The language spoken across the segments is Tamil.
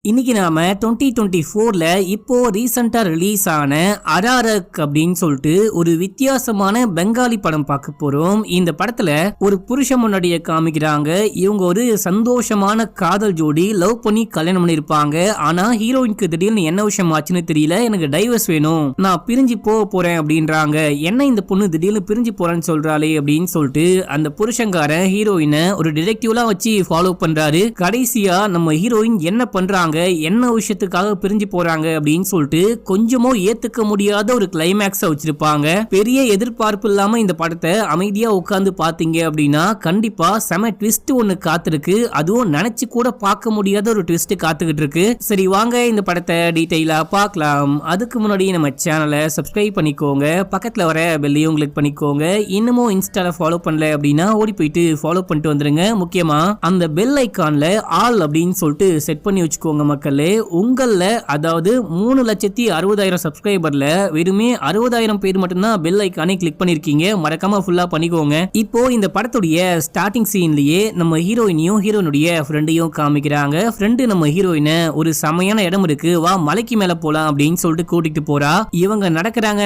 இன்னைக்கு நாம 2024ல இப்போ ரீசெண்டா ரிலீஸ் ஆன அரரக் அப்படின்னு சொல்லிட்டு ஒரு வித்தியாசமான பெங்காலி படம் பார்க்க போறோம். இந்த படத்துல ஒரு புருஷன் முன்னாடியே காமிக்கிறாங்க. இவங்க ஒரு சந்தோஷமான காதல் ஜோடி, லவ் பண்ணி கல்யாணம் பண்ணிருப்பாங்க. ஆனா ஹீரோயினுக்கு திடீர்னு என்ன விஷயம் ஆச்சுன்னு தெரியல, எனக்கு டைவர்ஸ் வேணும், நான் பிரிஞ்சு போறேன் அப்படின்றாங்க. என்ன இந்த பொண்ணு திடீர்னு பிரிஞ்சு போறேன்னு சொல்றாளே அப்படின்னு சொல்லிட்டு அந்த புருஷங்காரன் ஹீரோயினை ஒரு டிடெக்டிவ்லாம் வச்சு ஃபாலோ பண்றாரு. கடைசியா நம்ம ஹீரோயின் என்ன பண்றாங்க, என்ன விஷயத்துக்காக பிரிஞ்சு போறாங்க அப்படின்னு சொல்லிட்டு கொஞ்சமோ ஏத்துக்க முடியாத ஒரு கிளைமேக்ஸ வச்சிருப்பாங்க. பெரிய எதிர்பார்ப்பு இல்லாம இந்த படத்தை அமைதியா உட்கார்ந்து பாத்தீங்க அப்படின்னா கண்டிப்பா செம ட்விஸ்ட் ஒன்னு காத்திருக்கு. அதுவும் நினைச்சு கூட பார்க்க முடியாத ஒரு ட்விஸ்ட் காத்துக்கிட்டு இருக்கு. சரி வாங்க இந்த படத்தை டீடைலா பார்க்கலாம். அதுக்கு முன்னாடி நம்ம சேனலை சப்ஸ்கிரைப் பண்ணிக்கோங்க, பக்கத்துல வர பெல்லையும் கிளிக் பண்ணிக்கோங்க. இன்னமும் இன்ஸ்டால ஃபாலோ பண்ணல அப்படின்னா ஓடி போயிட்டு ஃபாலோ பண்ணிட்டு வந்துருங்க. முக்கியமா அந்த பெல் ஐகான்ல ஆல் அப்படின்னு சொல்லிட்டு செட் பண்ணி வச்சுக்கோங்க மக்களே. உங்கள அதாவது 3,60,000 சப்ஸ்கிரைபர்ல வெறுமே 60,000 பேர் மட்டும்தான் பெல் ஐகானை கிளிக் பண்ணிருக்கீங்க. மறக்காம ஃபுல்லா பண்ணிக்கோங்க. இப்போ இந்த படத்துடைய ஸ்டார்டிங் சீன்லயே நம்ம ஹீரோயினையும் ஹீரோனுடைய ஃப்ரெண்டையும் காமிக்கிறாங்க. ஃப்ரெண்டு நம்ம ஹீரோயினை ஒரு செமையான இடம் இருக்கு, வா மலைக்கு மேல போலாம் அப்படின்னு சொல்லிட்டு கூட்டிட்டு போறா. இவங்க நடக்கிறாங்க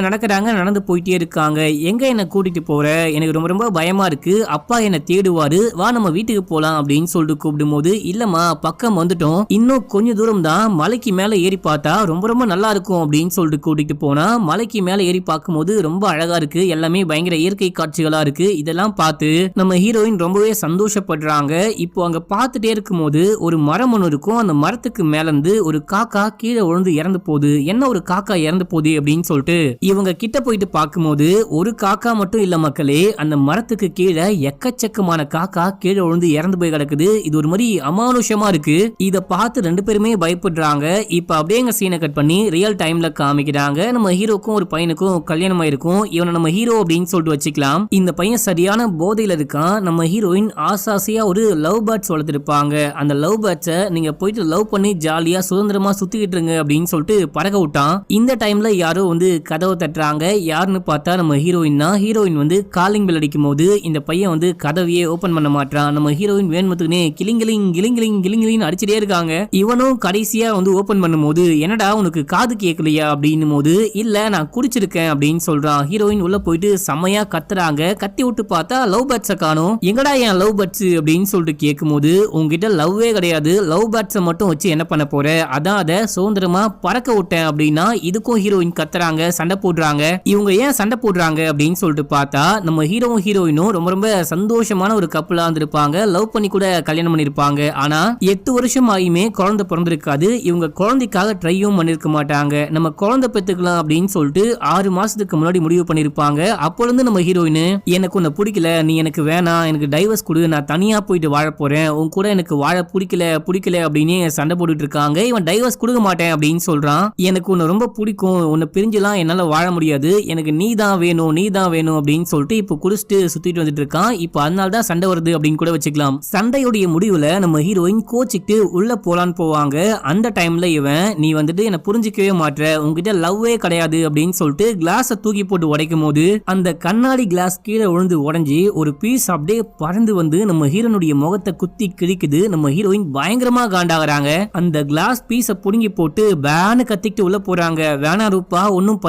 நடந்து போயிட்டே இருக்காங்க. எங்க என்ன கூட்டிட்டு போற, எனக்கு ரொம்ப ரொம்ப பயமா இருக்கு, அப்பா என்ன தேடுவாரு, வா நம்ம வீட்டுக்கு போலாம் அப்படின்னு சொல்லிட்டு கூப்பிடும் போது, இல்லம்மா பக்கம் வந்துட்டோம், இன்னும் கொஞ்சம் தூரம் தான், மலைக்கு மேல ஏறி பார்த்தா ரொம்ப ரொம்ப நல்லா இருக்கும் அப்படின்னு சொல்லிட்டு கூட்டிட்டு போனா. மலைக்கு மேல ஏறி பார்க்கும்போது ரொம்ப அழகா இருக்கு, எல்லாமே பயங்கர இயற்கை காட்சிகளா இருக்கு. இதெல்லாம் பார்த்து நம்ம ஹீரோயின் ரொம்பவே சந்தோஷப்படுறாங்க. இப்போ அங்க பார்த்துட்டே இருக்கும்போது ஒரு மரம் ஒன்று இருக்கும். அந்த மரத்துக்கு மேல இருந்து ஒரு காக்கா கீழே விழுந்து இறந்து போகுது. என்ன ஒரு காக்கா இறந்து போகுது அப்படின்னு சொல்லிட்டு இவங்க கிட்ட போயிட்டு பார்க்கும்போது ஒரு காக்கா மட்டும் இல்ல மக்களே, அந்த மரத்துக்கு கீழே எக்கச்சக்கமான காக்கா கீழே விழுந்து இறந்து போய் கிடக்குது. இது ஒரு மாதிரி அமானுஷமா இருக்கு. இத பார்த்து ரெண்டு பேருமே பயப்படுறாங்க. இப்ப அப்படியே சீனை கட் பண்ணி ரியல் டைம்ல காமிக்கிறாங்க. நம்ம ஹீரோக்கும் ஒரு பையனுக்கும் கல்யாணம் ஆயிருக்கும். இவனை நம்ம ஹீரோ அப்படின்னு சொல்லிட்டு வச்சுக்கலாம். இந்த பையன் சரியான போதையில இருக்கான். நம்ம ஹீரோயின் ஆசாசியா ஒரு லவ் பேர்ட்ஸ் வளர்த்திருப்பாங்க. அந்த லவ் பேர்ட்ஸை நீங்க போயிட்டு லவ் பண்ணி ஜாலியா சுதந்திரமா சுத்திக்கிட்டு இருங்க அப்படின்னு சொல்லிட்டு பறக்க விட்டான். இந்த டைம்ல யாரோ வந்து கதவை தட்டுறாங்க. யாருன்னு பார்த்தா நம்ம ஹீரோயின் தான். ஹீரோயின் வந்து காலிங் பெல் அடிக்கும் போது இந்த பையன் வந்து கதவையே ஓபன் பண்ண மாட்டான். நம்ம ஹீரோயின் வேணுமத்துக்குனே கிளிங்கிலிங் அடிச்சிட்டே இருக்காங்க. இவனும் கடைசியா வந்து ஓபன் பண்ணும்போது, என்னடா உனக்கு காது கேட்கலையா அப்படின்னு போது, இல்ல நான் குடிச்சிருக்கேன் அப்படின்னு சொல்றான். ஹீரோயின் உள்ள போயிட்டு செம்மையா கத்துறாங்க. கத்தி விட்டு பார்த்தா லவ் பேர்ட்ஸை காணோம். எங்கடா என் லவ் பேர்ட்ஸ் அப்படின்னு சொல்லிட்டு கேட்கும்போது, உங்ககிட்ட லவ்வே கிடையாது, லவ் பேர்ட்ஸை மட்டும் வச்சு என்ன பண்ண போற, அதான் அதை சுதந்திரமா பறக்க விட்டேன் அப்படின்னா. இதுக்கும் ஹீரோயின் கத்துறாங்க, சண்டை போடுறாங்க. இவங்க ஏன் சண்டை போடுறாங்க அப்படின்னு சொல்லிட்டு பார்த்தா, நம்ம ஹீரோவும் ஹீரோயினும் ரொம்ப ரொம்ப சந்தோஷமான ஒரு கப்பலா இருந்திருப்பாங்க. லவ் பண்ணி கூட கல்யாணம் பண்ணிருப்பாங்க. ஆனா 8 வருஷம் ஆயுமே குழந்தை பிறந்திருக்காது. இவங்க குழந்தைக்காக ட்ரையும் பண்ணிருக்க மாட்டாங்க. நம்ம குழந்தை பெத்துக்கலாம் அப்படின்னு சொல்லிட்டு 6 மாசத்துக்கு முன்னாடி முடிவு பண்ணிருப்பாங்க. அப்போ இருந்து நம்ம ஹீரோயின், எனக்கு உன்னை பிடிக்கல, நீ எனக்கு வேணாம், எனக்கு டைவர்ஸ் கொடு, நான் தனியா போயிட்டு வாழ போறேன், உன் கூட எனக்கு வாழ பிடிக்கல அப்படின்னு சண்டை போட்டுட்டு இருக்காங்க. இவன் டைவர்ஸ் கொடுக்க மாட்டேன் அப்படின்னு சொல்றான். எனக்கு உன்னை ரொம்ப பிடிக்கும், உன்னை பிரிஞ்செல்லாம் என்னால வாழ முடியாது, எனக்கு நீ தான் வேணும் அப்படின்னு சொல்லிட்டு இப்போ குடிச்சிட்டு சுத்திட்டு வந்துட்டு இருக்கான். இப்போ அதனால தான் சண்டை வருது அப்படின்னு கூட வச்சுக்கலாம். சண்டையுடைய முடிவுல நம்ம ஹீரோயின் கோச்சிட்டு உள்ள போலான்னு போவாங்க. அந்த டைம்ல இவன், நீ வந்துட்டு என்ன புரிஞ்சிக்கவே மாட்ற, உங்ககிட்ட லவ்வே கிடையாது அப்படின்னு சொல்லிட்டு கிளாஸை தூக்கி போட்டு உடைக்கும் போது அந்த கண்ணாடி கிளாஸ் கீழே விழுந்து உடைஞ்சி ஒரு பீஸ் அப்படியே பறந்து வந்து நம்ம ஹீரோனுடைய முகத்தை குத்தி கிழிக்குது. நம்ம ஹீரோயின் பயங்கரமா காண்டாகிறாங்க. அந்த கிளாஸ் பீஸை புடுங்கி போட்டு பேனு கத்திக்கிட்டு உள்ள போறாங்க. வேணா ரூபா, ஒன்னும்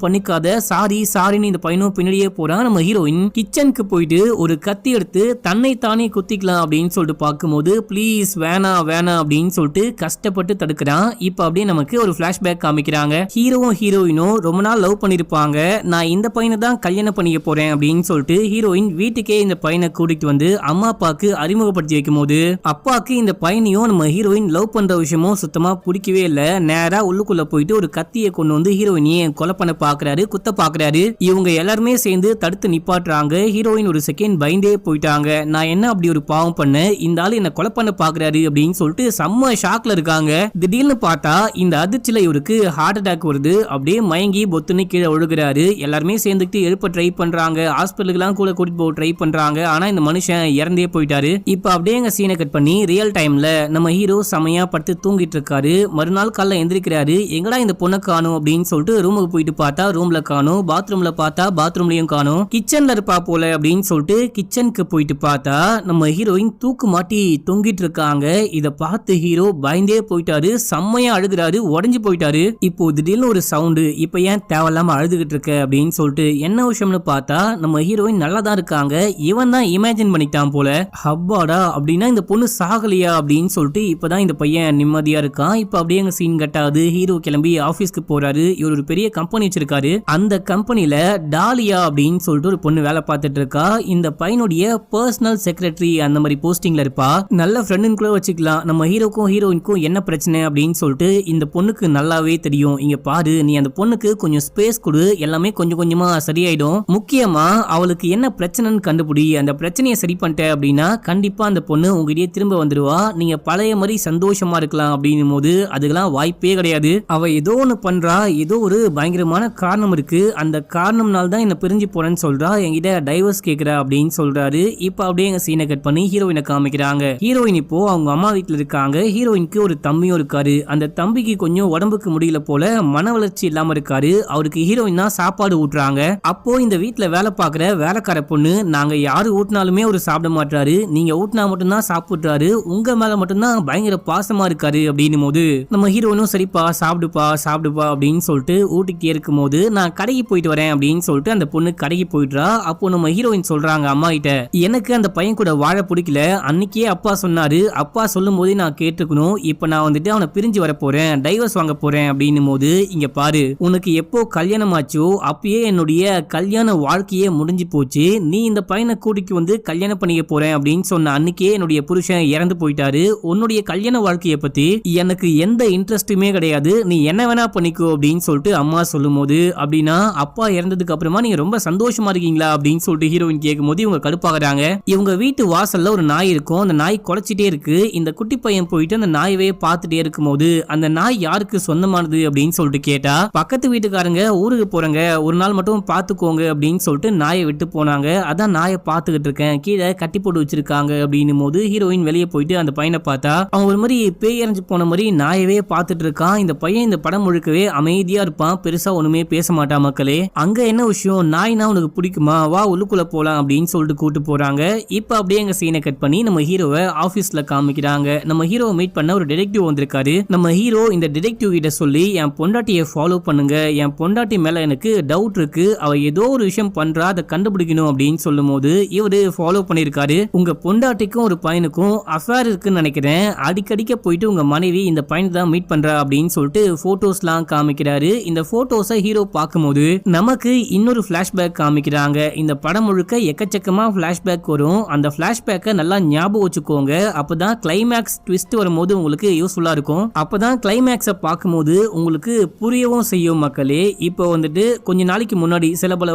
பண்ணிக்காத, சாரின்னு இந்த பையனும் பின்னாடியே போறான். நம்ம ஹீரோயின் கிச்சனுக்கு போயிட்டு ஒரு கத்தி எடுத்து தன்னை தானே குத்திக்கலாம் அப்படின்னு சொல்லிட்டு பார்க்கும்போது, ப்ளீஸ் வேணா அப்படின்னு சொல்லிட்டு கஷ்டப்பட்டு தடுக்கிறான். இப்ப அப்படியே நமக்கு ஒரு பிளாஷ்பேக் காமிக்கிறாங்க. ஹீரோவும் ஹீரோயினும் ரொம்ப நாள் லவ் பண்ணிருப்பாங்க. நான் இந்த பையனை தான் கல்யாணம் பண்ணிக்க போறேன் அப்படின்னு சொல்லிட்டு ஹீரோயின் வீட்டுக்கே இந்த பையனை கூட்டிட்டு வந்து அம்மா அப்பாக்கு அறிமுகப்படுத்தி வைக்கும் போது, அப்பாக்கு இந்த பையனையும் நம்ம ஹீரோயின் லவ் பண்ற விஷயமும் சுத்தமா பிடிக்கவே இல்ல. நேரா உள்ளுக்குள்ள போயிட்டு ஒரு கத்தியை கொண்டு வந்து ஹீரோயினியை கொலை பண்ண பாக்குறாரு, குத்த பாக்குறாரு. இவங்க எல்லாருமே சேர்ந்து தடுத்து நிப்பாட்டுறாங்க. ஹீரோயின் ஒரு செகண்ட் பயந்தே போயிட்டாங்க. நான் என்ன அப்படி ஒரு பாவம் பண்ண, இந்த ஆளு என்ன கொலை பண்ண பாக்குறாரு அப்படின்னு சொல்லிட்டு செம்ம ஷாக்ல இருக்காங்க. திடீர்னு பார்த்தா இந்த அதிர்ச்சியில இவருக்கு ஹார்ட் அட்டாக் வருது. அப்படியே மயங்கி பொத்துன்னு கீழே ஒழுகுறாரு. எல்லாருமே சேர்ந்துட்டு எழுப்ப ட்ரை பண்றாங்க, ஹாஸ்பிட்டலுக்கு கூட கூட்டிட்டு போக ட்ரை பண்றாங்க. ஆனா இந்த மனுஷன் இறந்தே போயிட்டாரு. இப்ப அப்படியே எங்க சீனை கட் பண்ணி ரியல் டைம்ல நம்ம ஹீரோ செமையா படுத்து தூங்கிட்டு இருக்காரு. மறுநாள் காலைல எந்திரிக்கிறாரு. எங்கடா இந்த பொண்ணை காணும் அப்படின்னு சொல்லிட்டு ரூமுக்கு போயிட்டு பார்த்தா ரூம்ல காணும், பாத்ரூம்ல பார்த்தா பாத்ரூம்லயும் காணும், கிச்சன்ல இருப்பா போல அப்படின்னு சொல்லிட்டு கிச்சனுக்கு போயிட்டு பார்த்தா நம்ம ஹீரோயின் தூக்கு மாட்டி தொங்கிட்டு இருக்காங்க. இத பார்த்து ஹீரோ பயந்தே போயிட்டாரு, செம்மையா அழுகுறாரு, உடஞ்சு போயிட்டாரு. இப்போ திடீர்னு ஒரு சவுண்டு, இப்ப ஏன் தேவையில்லாம அழுதுகிட்டு இருக்க அப்படின்னு சொல்லிட்டு என்ன விஷயம்னு பார்த்தா நம்ம ஹீரோயின் நல்லா தான் இருக்காங்க, இவன் தான் இமேஜின் பண்ணிட்டான் போல. ஹப்பாடா அப்படின்னா இந்த பொண்ணு சாகலையா அப்படின்னு சொல்லிட்டு இப்பதான் இந்த பையன் நிம்மதியா இருக்கான். இப்ப அப்படியே அங்க சீன் கட்டாது. ஹீரோ கிளம்பி ஆபீஸ்க்கு போறாரு. இவர் ஒரு பெரிய கம்பெனி வச்சிருக்காரு. அந்த கம்பெனில டாலியா அப்படின்னு சொல்லிட்டு ஒரு பொண்ணு வேலை பார்த்துட்டு இருக்கா. இந்த பையனுடைய பர்சனல் செக்ரட்டரி அந்த மாதிரி போஸ்டிங்ல இருப்பா. நல்ல ஃப்ரெண்டுன்னு கூட வச்சுக்கலாம். நம்ம ஹீரோக்கும் ஹீரோயினுக்கும் என்ன பிரச்சனை அப்படின்னு சொல்லிட்டு இந்த பொண்ணுக்கு நல்லாவே தெரியும். இங்க பாரு, நீ அந்த பொண்ணுக்கு கொஞ்சம் ஸ்பேஸ் கொடு, எல்லாமே கொஞ்சம் கொஞ்சமா சரியாயிடும். முக்கியமா அவளுக்கு என்ன பிரச்சனைன்னு கண்டுபிடி. அந்த பிரச்சனையை சரி பண்ணிட்ட அப்படின்னா கண்டிப்பா அந்த பொண்ணு உங்ககிட்டயே திரும்ப வந்துடுவா. நீங்க பழைய மாதிரி சந்தோஷமா இருக்கலாம் அப்படின்னும் போது அதுக்கெல்லாம் வாய்ப்பே கிடையாது. அவ ஏதோ ஒண்ணு பண்றா, ஏதோ ஒரு பயங்கரமான காரணம் இருக்கு. அந்த காரணம்னால தான் என்ன பிரிஞ்சு போறேன்னு சொல்றா, என்கிட்ட டைவர்ஸ் கேக்குறா அப்படின்னு சொல்றாரு. இப்ப அப்படியே எங்க சீனை கட் பண்ணி ஹீரோயினை காமிக்கிறாங்க. ஹீரோயின் இப்போ அவங்க அம்மா வீட்டுல இருக்காங்க. ஹீரோயினுக்கு ஒரு தம்பியும் இருக்காரு. அந்த தம்பிக்கு கொஞ்சம் உடம்புக்கு முடியல போல, மன வளர்ச்சி இல்லாம இருக்காரு. அவருக்கு ஹீரோயின் தான் சாப்பாடு ஊட்டுறாங்க. அப்போ இந்த வீட்டுல வேலை பார்க்குற வேலைக்கார பொண்ணு, நாங்க யாரு ஊட்டினாலுமே ஒரு சாப்பிட மாட்டாரு, நீங்க ஊட்டினா மட்டும்தான் சாப்பிடுறாரு, உங்க மேல மட்டும்தான் பயங்கர பாசமா இருக்காரு அப்படின்னும் போது நம்ம ஹீரோயினும் சரிப்பா சாப்பிடுப்பா சாப்பிடுப்பா அப்படின்னு சொல்லிட்டு ஊட்டிக்கிட்டே இருக்கும் போது நான் கடைக்கு போயிட்டு வரேன் அப்படின்னு சொல்லிட்டு அந்த பொண்ணு கடைக்கு போயிடுறா. அப்போ நம்ம ஹீரோயின் சொல்றாங்க அம்மா கிட்ட, எனக்கு அந்த பையன் கூட வாழ பிடிக்கல, அன்னைக்கே அப்பா சொன்னாரு, அப்பா சொல்லும் போதே நான் கேட்டுக்கணும், இப்ப நான் வந்துட்டு அவனை பிரிஞ்சு வர போறேன், டைவர்ஸ் வாங்க போறேன் அப்படின்னும் போது இங்க பாரு, உனக்கு எப்போ கல்யாணம் ஆச்சோ அப்பயே என்னுடைய கல்யாண வாழ்க்கையே முடிஞ்சு போச்சு, நீ இந்த பையனை கூட்டிக்கு வந்து கல்யாணம் பண்ணிக்க போறேன் அப்படின்னு சொன்ன அன்னைக்கே என்னுடைய புருஷன் இறந்து போயிட்டாரு, உன்னுடைய கல்யாண வாழ்க்கையை பத்தி எனக்கு எந்த இன்ட்ரெஸ்ட்டுமே கிடையாது, நீ என்ன வேணா பண்ணிக்கோ அப்படின்னு சொல்லிட்டு அம்மா சொல்லும் போது, அப்படின்னா அப்பா இறந்ததுக்கு அப்புறமா நீங்க ரொம்ப சந்தோஷமா இருக்கீங்களா அப்படின்னு சொல்லிட்டு ஹீரோயின் கேட்கும் போது இவங்க கடுப்பாகிறாங்க. இவங்க வீட்டு வாசல்ல ஒரு நாய் இருக்கும். அந்த நாய் குலைச்சிட்டே இருக்கு. இந்த குட்டி பையன் போயிட்டு அந்த நாயவே பார்த்துட்டே இருக்கும் போது அந்த நாய் யாருக்கு சொந்தமானது அப்படின்னு சொல்லிட்டு கேட்டா, பக்கத்து வீட்டுக்காரங்க ஊருக்கு போறாங்க, ஒரு நாள் மட்டும் பாத்துக்கோங்க அப்படின்னு சொல்லிட்டு நாயை விட்டு போனாங்க, அதான் நாயை பார்த்துக்கிட்டு இருக்கேன், கீழே கட்டி போட்டு வச்சிருக்காங்க அப்படின்னும் போது ஹீரோயின் வெளியே போயிட்டு அந்த பையனை பார்த்தா அவன் ஒரு மாதிரி பேய் எறிஞ்சு போன மாதிரி நாயவே பார்த்துட்டு இருக்கான். இந்த பையன் இந்த படம் முழுக்கவே அமைதியா இருப்பான், பெருசா ஒண்ணுமே பேச மாட்டான். மக்களே, அங்க என்ன விஷயம், நாய்னா உனக்கு பிடிக்குமா, வா உள்ளுக்குள்ள போலாம் அப்படின்னு சொல்லிட்டு கூட்டு போறாங்க. இப்ப அப்படியே எங்க சீனை கட் பண்ணி நம்ம ஹீரோவை ஆபீஸ்ல காமிக்கிறாங்க. நம்ம ஹீரோவை மீட் பண்ண ஒரு டிடெக்டிவ் வந்திருக்காரு. நம்ம ஹீரோ இந்த டிடெக்டிவ் கிட்ட சொல்லி, என் பொண்டாட்டியை ஃபாலோ பண்ணுங்க, என் பொண்டாட்டி மேல எனக்கு டவுட் இருக்கு, அவ ஏதோ ஒரு விஷயம் பண்றா, அதை கண்டுபிடிக்கணும் அப்படின்னு சொல்லும் போது இவரு ஃபாலோ பண்ணிருக்காரு. உங்க பொண்டாட்டிக்கும் ஒரு பையனுக்கும் அஃபேர் இருக்குன்னு நினைக்கிறேன், அடிக்கடிக்க போயிட்டு உங்க மனைவி இந்த பையனை தான் மீட் பண்றா அப்படின்னு சொல்லிட்டு போட்டோஸ்லாம் காமிக்கிறாரு. இந்த போட்டோஸை ஹீரோ பார்க்கும்போது நமக்கு இன்னொரு பிளாஷ்பேக் காமிக்கிறாங்க. இந்த படம் முழுக்க எக்கச்சக்கமா பிளாஷ்பேக் வரும். அந்த பிளாஷ்பேக்கை நல்லா ஞாபகம் வச்சுக்கோங்க, அப்பதான் கிளைமேக்ஸ் ட்விஸ்ட் வரும்போது உங்களுக்கு யூஸ்ஃபுல்லா இருக்கும். அப்பதான் கிளைமேக்ஸை பார்க்கும்போது உங்களுக்கு புரியவும் செய்யும். மக்களே, இப்போ வந்துட்டு கொஞ்ச நாளைக்கு முன்னாடி, சில பல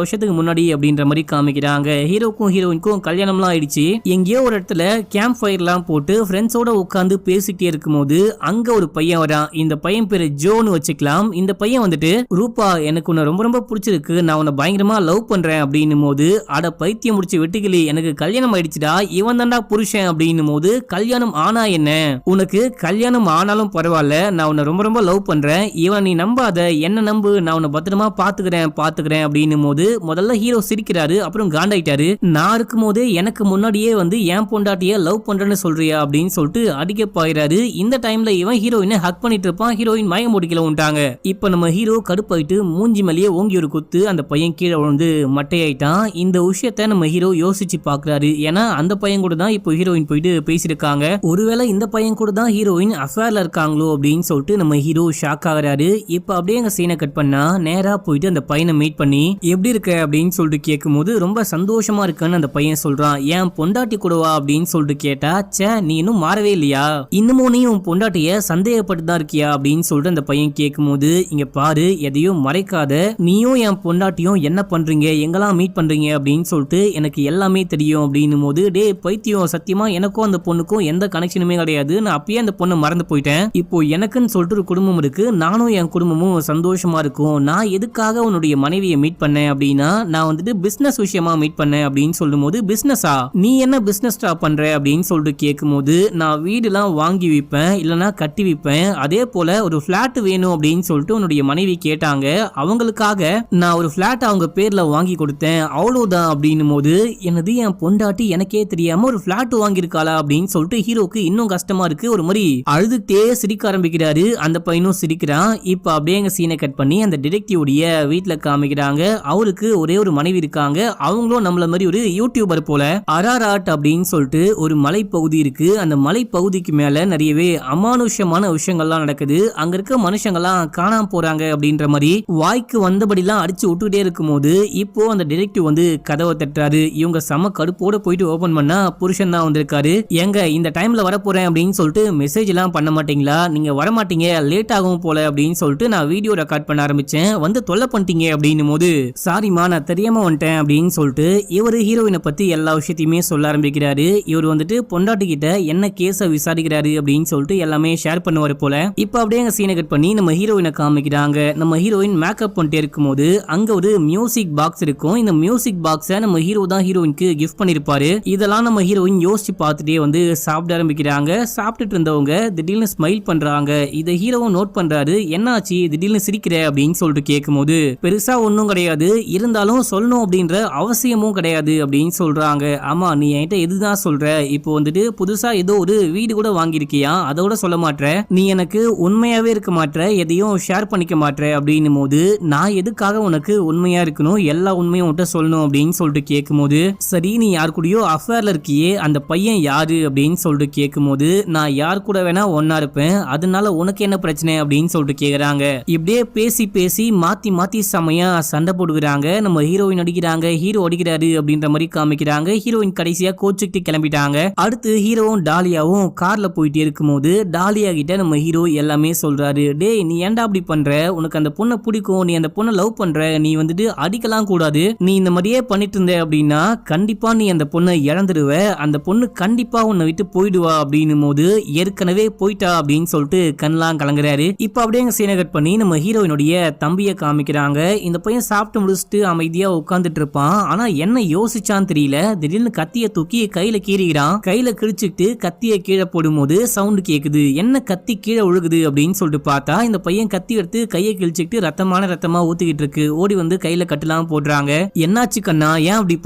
வருஷத்துக்கு முன்னாடி அப்படின்ற மாதிரி காமிக்கிறாங்க. ஹீரோக்கும் ஹீரோயினுக்கும் கல்யாணம்லாம் ஆயிடுச்சு. எங்கேயோ ஒரு இடத்துல கேம்ப் ஃபயர்லாம் போட்டு ஃப்ரெண்ட்ஸோட உட்காந்து பேசிட்டே இருக்கும்போது அங்க ஒரு பையன் வரான். இந்த பையன் பேரு ஜோன்னு வச்சுக்கலாம். இந்த பையன் வந்துட்டு, ரூபா எனக்கு உன்னை ரொம்ப ரொம்ப பிடிச்சிருக்கு, நான் உன்னை பயங்கரமா லவ் பண்றேன் அப்படின்னும் போது, அட பைத்தியம் முடிச்சு வெட்டுக்கிளி, எனக்கு கல்யாணம் ஆயிடுச்சுடா, இவன் தான்டா புருஷன் அப்படின்னும் போது, கல்யாணம் ஆனா என்ன, உனக்கு கல்யாணம் ஆனாலும் பரவாயில்ல, நான் உன்னை ரொம்ப ரொம்ப லவ் பண்றேன், இவன் நீ நம்பாத, என்ன நம்பு, நான் உன்னை பத்திரமா பாத்துக்கிறேன் அப்படின்னும் போது முதல்ல ஹீரோ சிரிக்கிறாரு, அப்புறம் காண்டாயிட்டாரு. நான் இருக்கும் போதே எனக்கு முன்னாடியே வந்து என் பொண்டாட்டிய லவ் பண்றேன்னு சொல்றியா அப்படின்னு சொல்லிட்டு அடிக்க பாயிறாரு. இந்த டைம்ல இவன் ஹீரோயினை ஹக் பண்ணிட்டு இருப்பான். ஹீரோயின் மயங்க முடிக்கல விட்டாங்க. இப்ப நம்ம ஹீரோ கடுப்பாயிட்டு மூஞ்சி மேலேயே ஓங்கி ஒரு குத்து, அந்த பையன் கீழே விழுந்து மட்டையாயிட்டான். இந்த விஷயத்த நம்ம ஹீரோ யோசிச்சு பாக்குறாரு. ஏன்னா அந்த பையன் கூட தான் இப்போ ஹீரோயின் போயிட்டு பேசிருக்காங்க. ஒருவேளை இந்த பையன் கூட தான் ஹீரோயின் அஃபேர்ல இருக்காங்களோ அப்படின்னு சொல்லிட்டு நம்ம ஹீரோ ஷாக் ஆகுறாரு. இப்ப அப்படியே எங்க சீனை கட் பண்ணா நேரா போயிட்டு அந்த பையனை மீட் பண்ணி, எப்படி இருக்க அப்படின்னு சொல்லிட்டு கேட்கும் போது ரொம்ப சந்தோஷமா இருக்குன்னு அந்த பையன் சொல்றான். ஏன் பொண்டாட்டி கூடவா அப்படின்னு சொல்லிட்டு கேட்டா, சே நீ இன்னும் மாறவே இல்லையா, இன்னமும் நீ உன் பொண்டாட்டிய சந்தேகப்பட்டு தான் இருக்கியா அப்படின்னு சொல்லிட்டு அந்த பையன் கேட்கும் போது, இங்க பாரு எதையும் மறைக்காத, நீயும் என் பொண்டாட்டியும் என்ன பண்றீங்க, எங்கெல்லாம் மீட் பண்றீங்க அப்படின்னு சொல்லிட்டு எனக்கு எல்லாமே தெரியும் அப்படின்னும் போது, டே பைத்தியம், சத்தியமா எனக்கும் அந்த பொண்ணுக்கும் எந்த கனெக்ஷனுமே கிடையாது, நான் அப்பயே அந்த பொண்ணை மறந்து போயிட்டேன், இப்போ எனக்குன்னு சொல்லிட்டு ஒரு குடும்பம் இருக்கு, நானும் என் குடும்பமும் சந்தோஷமா இருக்கும், நான் எதுக்காக உன்னுடைய மனைவியை மீட் பண்ணேன் அப்படின்னா, நான் வந்துட்டு பிசினஸ் விஷயமா மீட் பண்ணேன் அப்படின்னு சொல்லும் போது, பிசினஸா, நீ என்ன பிசினஸ் பண்ற அப்படின்னு சொல்லிட்டு கேட்கும் போது, நான் வீடுலாம் வாங்கி விற்பேன், இல்லனா கட்டி விற்பேன், அதே போல ஒரு பிளாட் வேணும் அப்படின்னு சொல்லிட்டு உன்னுடைய மனைவி கேட்டாங்க, அவங்களுக்காக நான் ஒரு பிளாட் அவங்க பேர்ல வாங்கி கொடுத்தேன், அவ்வளவுதான் அப்படின்னும் போது, எனது என் பொண்டாட்டி எனக்கே தெரியாம ஒரு பிளாட் வாங்கியிருக்காளா அப்படின்னு சொல்லிட்டு ஹீரோக்கு இன்னும் கஷ்டமா இருக்கு, ஒரு மாதிரி அழுதுட்டே சிரிக்க ஆரம்பிக்கிறாரு. அந்த பையனும் சிரிக்கிறான். இப்ப அப்படியே எங்க சீனை கட் பண்ணி அந்த டிடெக்டிவ் உடைய வீட்டுல காமிக்கிறாங்க. அவருக்கு ஒரே ஒரு மனைவி இருக்காங்க. அவங்களும் நம்மள மாதிரி ஒரு யூடியூபர் போல. அராராட் அப்படின்னு சொல்லிட்டு ஒரு மலைப்பகுதி இருக்கு. அந்த மலைப்பகுதிக்கு மேல நிறையவே அமானுஷ்யமான விஷயங்கள்லாம் நடக்குது. அங்க இருக்க மனுஷங்கள்லாம் காணாம போறாங்க அப்படின்ற மாதிரி வாய்க்கு வந்தபடிலாம் அடிச்சு விட்டுக்கிட்டே இருக்கும்போது இப்போ அந்த டிடெக்டிவ் வந்து கதவை தட்டுறாரு. இவங்க செம கடுப்போட போயிட்டு ஓபன் பண்ணா புருஷன் தான் வந்திருக்காரு. எங்க இந்த டைம்ல வரப்போறேன் அப்படின்னு சொல்லிட்டு மெசேஜ் எல்லாம் பண்ண மாட்டீங்களா? நீங்க வரமாட்டீங்க, லேட் ஆகும் போல அப்படின்னு சொல்லிட்டு நான் வீடியோ ரெக்கார்ட் பண்ண ஆரம்பிச்சேன். வந்து தொல்லை பண்ணிட்டீங்க அப்படின்னும் போது சாரிமா நான் தெரியாம வந்துட்டேன் அப்படின்னு சொல்லிட்டு இவரு ஹீரோயினை பத்தி எல்லா விஷயத்தையுமே சொல்ல ஆரம்பிக்கிறாரு. இவர் வந்துட்டு பொண்டாட்டி கிட்ட என்ன கேஸ விசாரிக்கிறாரு அப்படின்னு சொல்லிட்டு எல்லாமே ஷேர் பண்ணுவாரு போல. இப்ப அப்படியே எங்க சீனை கட் பண்ணி நம்ம ஹீரோயினை காமிக்கிறாங்க. நம்ம ஹீரோயின் மேக்கப் பண்ணிட்டே இருக்கும்போது அங்க ஒரு மியூசிக் பாக்ஸ் இருக்கும். இந்த மியூசிக் பாக்ஸை நம்ம ஹீரோ தான் ஹீரோயினுக்கு கிஃப்ட் பண்ணிருப்பாரு. இதெல்லாம் நம்ம ஹீரோயின் யோசிச்சு பார்த்துட்டே வந்து சாப்பிட ஆரம்பிக்கிறாங்க. சாப்பிட்டுட்டு இருந்தவங்க திடீர்னு ஸ்மைல் பண்றாங்க. இதை ஹீரோவும் நோட் பண்றாரு. என்னாச்சு திடீர்னு சிரிக்கிற அப்படின்னு சொல்லிட்டு கேட்கும்போது பெருசா ஒன்னும் கிடையாது, இருந்தாலும் சொல்லணும் அப்படின்ற அவசியமும் கிடையாது அப்படின்னு சொல்றாங்க. ஆமா நீ என்கிட்ட எதுதான் சொல்ற, இப்போ வந்துட்டு புதுசா ஏதோ ஒரு வீடு கூட வாங்கியிருக்கியா, அதோட சொல்ல மாட்ற, நீ எனக்கு உண்மையாவே இருக்க மாட்ற, எதையும் ஷேர் பண்ணிக்க மாட்ற அப்படின்னும் போது நான் எதுக்காக உனக்கு உண்மையா இருக்கணும், எல்லா உண்மையும் உன்கிட்ட சொல்லணும் அப்படின்னு சொல்லிட்டு கேட்கும்போது சரி நீ யார் கூடயோ அஃபேர்ல இருக்கியே அந்த பையன் யாரு அப்படின்னு சொல்லிட்டு கேட்கும்போது நான் யார் கூட வேணா ஒன்னா இருப்பேன், அதனால உனக்கு என்ன பிரச்சனை அப்படின்னு சொல்லிட்டு கேக்குறாங்க. இப்படியே பேசி பேசி மாத்தி மாத்தி செமையா சண்டை போடுகிறாங்க. நம்ம ஹீரோயின் அடிக்கிறாங்க, ஹீரோ அடிக்கிறாரு அப்படின்ற மாதிரி காமிக்கிறாங்க. ஹீரோயின் கடைசியா கோச்சுக்கிட்டு கிளம்பிட்டாங்க. அடுத்து ஹீரோவும் டாலியாவும் கார்ல போயிட்டே இருக்கும்போது டாலியா கிட்ட நம்ம ஹீரோ எல்லாமே சொல்றாரு. டேய் நீ ஏன்டா அப்படி பண்ற, உனக்கு அந்த பொண்ணை பிடிக்கும், நீ அந்த பொண்ணை லவ் பண்ற, நீ வந்துட்டு அடிக்கலாம் கூடாது, நீ இந்த மாதிரியே பண்ணிட்டு இருந்த அப்படின்னா கண்டிப்பா நீ அந்த பொண்ணை இழந்துடுவ, அந்த பொண்ணு கண்டிப்பா உன்னை விட்டு போயிடுவா அப்படின்னும் போது ஏற்கனவே போயிட்டா அப்படின்னு சொல்லிட்டு கண்ணெல்லாம் கலங்குறாரு. இப்ப அப்படியே சீனை கட் பண்ணி நம்ம ஹீரோயினுடைய தம்பியை காமிக்கிறாங்க. இந்த பையன் சாப்பிட்டு முடிச்சுட்டு அமைதியா உட்காந்துட்டு இருப்பான். ஆனா என்ன யோசிச்சான்னு தெரியல, திடீர்னு கத்திய தூக்கி கையில கீறிக்கிறான். கையில கிழிச்சுட்டு கத்திய கீழே போடும்போது சவுண்ட் கேக்குது. என்ன கத்தி கீழே ஒழுகுது அப்படின்னு சொல்லிட்டு பார்த்தா இந்த பையன் கத்தி எடுத்து கையை கிழிச்சுட்டு ரத்தமா ஊத்திக்கிட்டு இருக்கு. ஓடி வந்து கையில கட்டலாம் போடுறாங்க. என்னாச்சு கண்ணா, ஏன் அப்படி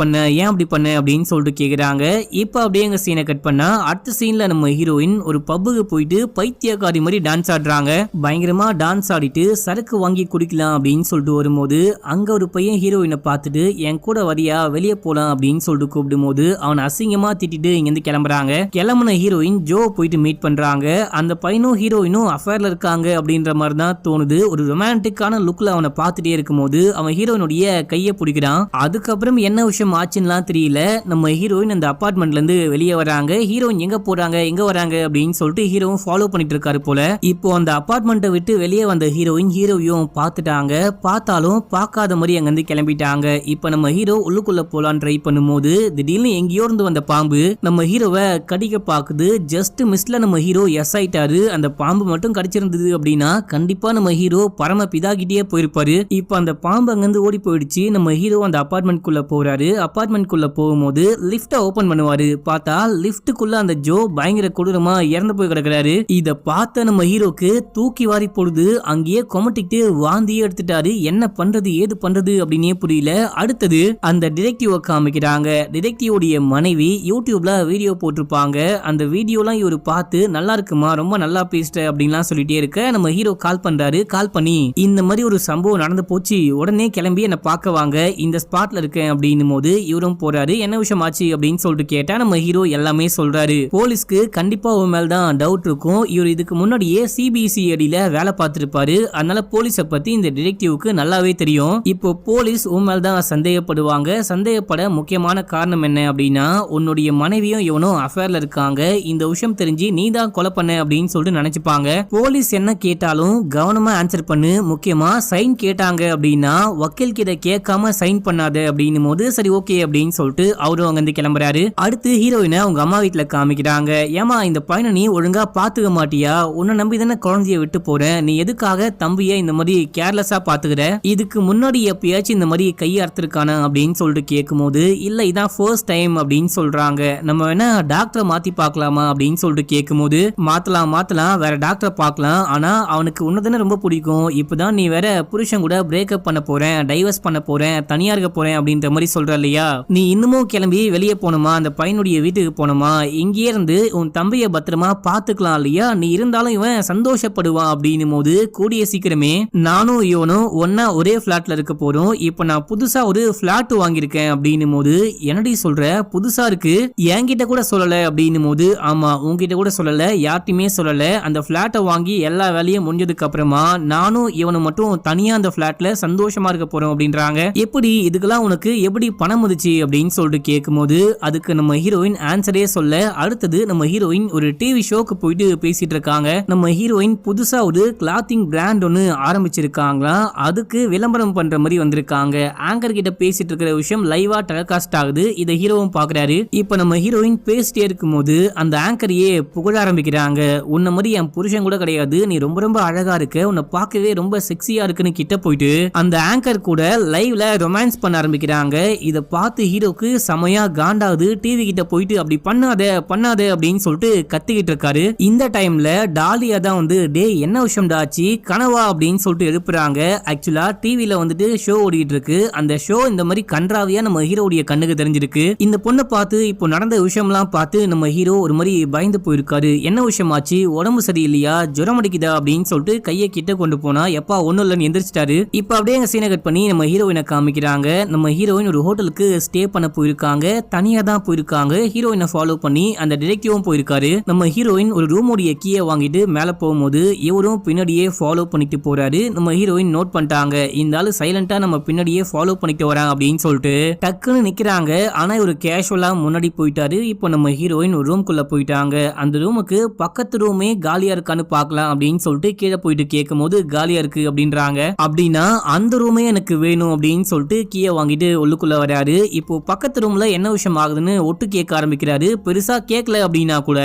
பண்ண அப்படின்னு சொல்லிட்டு கேக்குறாங்க. இப்ப அப்படியே எங்க சீனை கட் பண்ணா அடுத்த சீன்ல நம்ம ஹீரோயின் ஒரு பப்புக்கு போயிட்டு பைத்தியக்காரி மாதிரி டான்ஸ் ஆடுறாங்க. பயங்கரமா டான்ஸ் ஆடிட்டு சரக்கு வாங்கி குடிக்கலாம் அப்படின்னு சொல்லிட்டு வரும்போது அங்க ஒரு பையன் ஹீரோயினை பார்த்துட்டு என் கூட வரியா வெளியே போலாம் அப்படின்னு சொல்லிட்டு கூப்பிடும் போது அவன் அசிங்கமா திட்டிட்டு இங்க இருந்து கிளம்புறாங்க. கிளம்புன ஹீரோயின் ஜோ போயிட்டு மீட் பண்றாங்க. அந்த பையனும் ஹீரோயினும் அஃபேர்ல இருக்காங்க அப்படின்ற மாதிரி தான் தோணுது. ஒரு ரொமான்டிக்கான லுக்ல அவனை பார்த்துட்டே இருக்கும்போது அவன் ஹீரோயினுடைய கையை பிடிக்கிறான். அதுக்கப்புறம் என்ன விஷயம் ஆச்சுன்னுலாம் தெரியல. நம்ம ஹீரோயின் அந்த அபார்ட்மெண்ட்ல இருந்து வெளியே வராங்க. ஹீரோயின் எங்க போறாங்க எங்க வராங்க அப்படின்னு சொல்லிட்டு ஹீரோவும் ஃபாலோ பண்ணிட்டு இருக்காரு போல. இப்போ அந்த அபார்ட்மெண்ட்டை விட்டு வெளியே வந்த ஹீரோயின் ஹீரோவையும் பார்த்துட்டாங்க. பார்த்தாலும் பார்க்காத மாதிரி அங்க இருந்து கிளம்பிட்டாங்க. இப்ப நம்ம ஹீரோ உள்ளுக்குள்ள போலான்னு ட்ரை பண்ணும்போது திடீர்னு எங்கேயோ இருந்து வந்த பாம்பு நம்ம ஹீரோவை கடிக்க பாக்குது. ஜஸ்ட் மிஸ்ல நம்ம ஹீரோ எஸ் ஆயிட்டாரு. அந்த பாம்பு மட்டும் கடிச்சிருந்தது அப்படின்னா கண்டிப்பா நம்ம ஹீரோ பரம பிதாகிட்டே போயிருப்பாரு. இப்ப அந்த பாம்பு அங்கிருந்து ஓடி போயிடுச்சு. நம்ம ஹீரோ அந்த அபார்ட்மெண்ட் குள்ள போறாரு. அபார்ட்மெண்ட் குள்ள போகும்போது லிப்ட ஓபன் பண்ணுவாரு. பார்த்தா லிப்டுக்குள்ள அந்த ஜோ பயங்கர கொடூரமா இறந்து போய் கிடக்குறாரு. இத பார்த்த நம்ம ஹீரோக்கு தூக்கி வாரி போடுது. அங்கேயே கொமட்டிட்டு வாந்தியே எடுத்துட்டாரு. என்ன பண்றது ஏது பண்றது அப்படின்னே புரியல. அடுத்தது அந்த டிடெக்டிவ் காமிக்கிறாங்க. டிடெக்டிவோடைய மனைவி யூடியூப்ல வீடியோ போட்டிருப்பாங்க. அந்த வீடியோலாம் இவரு பார்த்து நல்லா இருக்குமா, ரொம்ப நல்லா பேசுற அப்படின்லாம் சொல்லிட்டே இருக்க நம்ம ஹீரோ கால் பண்றாரு. கால் பண்ணி இந்த மாதிரி ஒரு சம்பவம் நடந்து போச்சு, உடனே கிளம்பி என்ன பார்க்க வாங்க, இந்த ஸ்பாட்ல இருக்கேன் அப்படின்னும் போது இவரும் போறாரு. என்ன விஷயம் ஆச்சு அப்படின்னு சொல்லிட்டு கேட்டா நம்ம ஹீரோ எல்லாமே சொல்றாரு. போலீஸ்க்கு கண்டிப்பா உன் மேல தான் டவுட் இருக்கும். இவர் இதுக்கு முன்னாடியே சிபிசிஐடில வேலை பார்த்திருப்பாரு. அதனால போலீஸ பத்தி இந்த டிடெக்டிவ்க்கு நல்லாவே தெரியும். இப்போ போலீஸ் உன் மேல தான் சந்தேகப்படுவாங்க. சந்தேகப்பட முக்கியமான காரணம் என்ன அப்படின்னா உன்னுடைய மனைவியும் இவனும் அஃபேர்ல இருக்காங்க. இந்த விஷயம் தெரிஞ்சு நீ தான் கொலை பண்ண அப்படின்னு சொல்லிட்டு நினைச்சுப்பாங்க. போலீஸ் என்ன கேட்டாலும் கவனமா ஆன்சர் பண்ணு. முக்கியமா சைன் கேட்டாங்க அப்படின்னா வக்கீல் கிட்ட கேட்காம சைன் பண்ணாத அப்படின்னும் போது சரி ஓகே அப்படின்னு சொல்லிட்டு அவரும் அங்க இருந்து கிளம்புறாரு. அடுத்து ஹீரோயினை அவங்க அம்மா வீட்டுல காமிக்கிறாங்க. ஏமா இந்த பையனை நீ ஒழுங்கா பாத்துக்க மாட்டியா, உன்னை நம்பி தானே குழந்தைய விட்டு போறேன், நீ எதுக்காக தம்பிய இந்த மாதிரி கேர்லெஸ்ஸா பாத்துக்கிற, இதுக்கு முன்னாடி எப்பயாச்சும் இந்த மாதிரி கையை அறுத்திருக்கானா அப்படின்னு சொல்லிட்டு கேட்கும்போது இல்ல இதான் ஃபர்ஸ்ட் டைம் அப்படின்னு சொல்றாங்க. நம்ம வேணா டாக்டரை மாத்தி பார்க்கலாமா அப்படின்னு சொல்லிட்டு கேட்கும்போது மாத்தலாம் வேற டாக்டரை பார்க்கலாம், ஆனா அவனுக்கு உன்னதானே ரொம்ப பிடிக்கும், இப்பதான் நீ வேற புருஷன் கூட பிரேக்கப் பண்ண போறேன், டைவர்ஸ் பண்ண போறேன், தனியா இருக்க போறேன் அப்படின்ற மாதிரி சொல்ற இல்லையா, நீ இன்னமும் கிளம்பி வெளியே போனோமா, அந்த பையனுடைய வீட்டுக்கு போனோமா, இங்கே இருந்து உன் தம்பியை பத்திரமா அப்புறமா பாத்துக்கலாம் இல்லையா, நீ இருந்தாலும் இவன் சந்தோஷப்படுவான் அப்படின்னு போது கூடிய சீக்கிரமே நானும் இவனும் ஒன்னா ஒரே பிளாட்ல இருக்க போறோம். இப்ப நான் புதுசா ஒரு பிளாட் வாங்கியிருக்கேன் அப்படின்னு போது என்னடி சொல்ற, புதுசா இருக்கு, என்கிட்ட கூட சொல்லல அப்படின்னு போது ஆமா உன்கிட்ட கூட சொல்லல, யார்ட்டையுமே சொல்லல, அந்த பிளாட்டை வாங்கி எல்லா வேலையும் முடிஞ்சதுக்கு அப்புறமா நானும் இவனும் மட்டும் தனியா அந்த பிளாட்ல சந்தோஷமா இருக்க போறோம் அப்படின்றாங்க. எப்படி இதுக்கெல்லாம் உனக்கு எப்படி பணம் வந்துச்சு அப்படின்னு சொல்லிட்டு கேட்கும்போது அதுக்கு நம்ம ஹீரோயின் ஆன்சரே சொல்ல, அடுத்தது நம்ம ஹீரோயின் ஒரு டிவி ஷோக்கு போயிட்டு பேசிட்டு இருக்காங்க. நம்ம ஹீரோயின் புதுசா ஒரு கிளாத்திங் பிராண்ட் ஒன்னு ஆரம்பிச்சிருக்காங்களா, அதுக்கு விளம்பரம் பண்ற மாதிரி வந்திருக்காங்க. ஆங்கர் கிட்ட பேசிட்டு இருக்கிற விஷயம் லைவா டெலிகாஸ்ட் ஆகுது. இதை ஹீரோவும் பாக்குறாரு. இப்ப நம்ம ஹீரோயின் பேசிட்டே இருக்கும் போது அந்த ஆங்கரையே புகழ ஆரம்பிக்கிறாங்க. உன்ன மாதிரி என் புருஷன் கூட கிடையாது, நீ ரொம்ப ரொம்ப அழகா இருக்க, உன்னை பார்க்கவே ரொம்ப செக்ஸியா இருக்குன்னு கிட்ட போயிட்டு அந்த ஆங்கர் கூட லைவ்ல ரொமான்ஸ் பண்ண ஆரம்பிக்கிறாங்க. இத பார்த்து ஹீரோக்கு செமையா காண்டாகுது. டிவி கிட்ட போயிட்டு அப்படி பண்ணாத பண்ணாத அப்படின்னு சொல்லிட்டு கத்திக்கிட்டு இருக்காரு. இந்த டைம்ல டாலியா தான் வந்து டே என்ன விஷயம் டாச்சி கனவா அப்படின்னு சொல்லிட்டு எழுப்புறாங்க. ஆக்சுவலா டிவில வந்துட்டு ஷோ ஓடிட்டு இருக்கு. அந்த ஷோ இந்த மாதிரி கன்றாவியா நம்ம ஹீரோடைய கண்ணுக்கு தெரிஞ்சிருக்கு. இந்த பொண்ணை பார்த்து இப்போ நடந்த விஷயம்லாம் பார்த்து நம்ம ஹீரோ ஒரு மாதிரி பயந்து போயிருக்காரு. என்ன விஷயமாச்சு, உடம்பு சரியில்லையா, ஜுரம் அடிக்குதா அப்படின்னு சொல்லிட்டு கையை கிட்ட கொண்டு போனா எப்பா ஒன்னும் இல்லைன்னு எந்திரிச்சிட்டாரு. இப்ப அப்படியே எங்க சீனை கட் பண்ணி நம்ம ஹீரோயினை காமிக்கிறாங்க. நம்ம ஹீரோயின் ஒரு ஹோட்டலுக்கு ஸ்டே பண்ண போயிருக்காங்க. தனியா தான் போயிருக்காங்க. ஹீரோயினை ஃபாலோ பண்ணி அந்த டிடெக்டிவும் போயிருக்காரு. நம்ம ஹீரோயின் ஒரு ரூமோடைய கீயை வாங்கிட்டு மேல போகும்போது இவரும் பின்னாடியே ஃபாலோ பண்ணிட்டு போறாரு. நம்ம ஹீரோயின் நோட் பண்ணிட்டாங்க, இந்த ஆளு சைலண்டா நம்ம பின்னாடியே ஃபாலோ பண்ணிட்டு வராங்க அப்படின்னு சொல்லிட்டு டக்குன்னு நிக்கிறாங்க. ஆனா ஒரு கேஷுவலா முன்னாடி போயிட்டாரு. இப்போ நம்ம ஹீரோயின் ஒரு ரூம்குள்ள போயிட்டாங்க. அந்த ரூமுக்கு பக்கத்து ரூமே காலியா இருக்கான்னு பாக்கலாம் அப்படின்னு சொல்லிட்டு கீழே போயிட்டு கேட்கும் போது காலியா இருக்கு அப்படின்றாங்க. அப்படின்னா அந்த ரூமே எனக்கு வேணும் அப்படின்னு சொல்லிட்டு கீயை வாங்கிட்டு உள்ளுக்குள்ள வராரு. இப்போ பக்கத்து ரூம்ல என்ன விஷயம் ஆகுதுன்னு ஒட்டு கேட்க ஆரம்பிக்கிறாரு. பெருசா கேட்கல அப்படின்னா கூட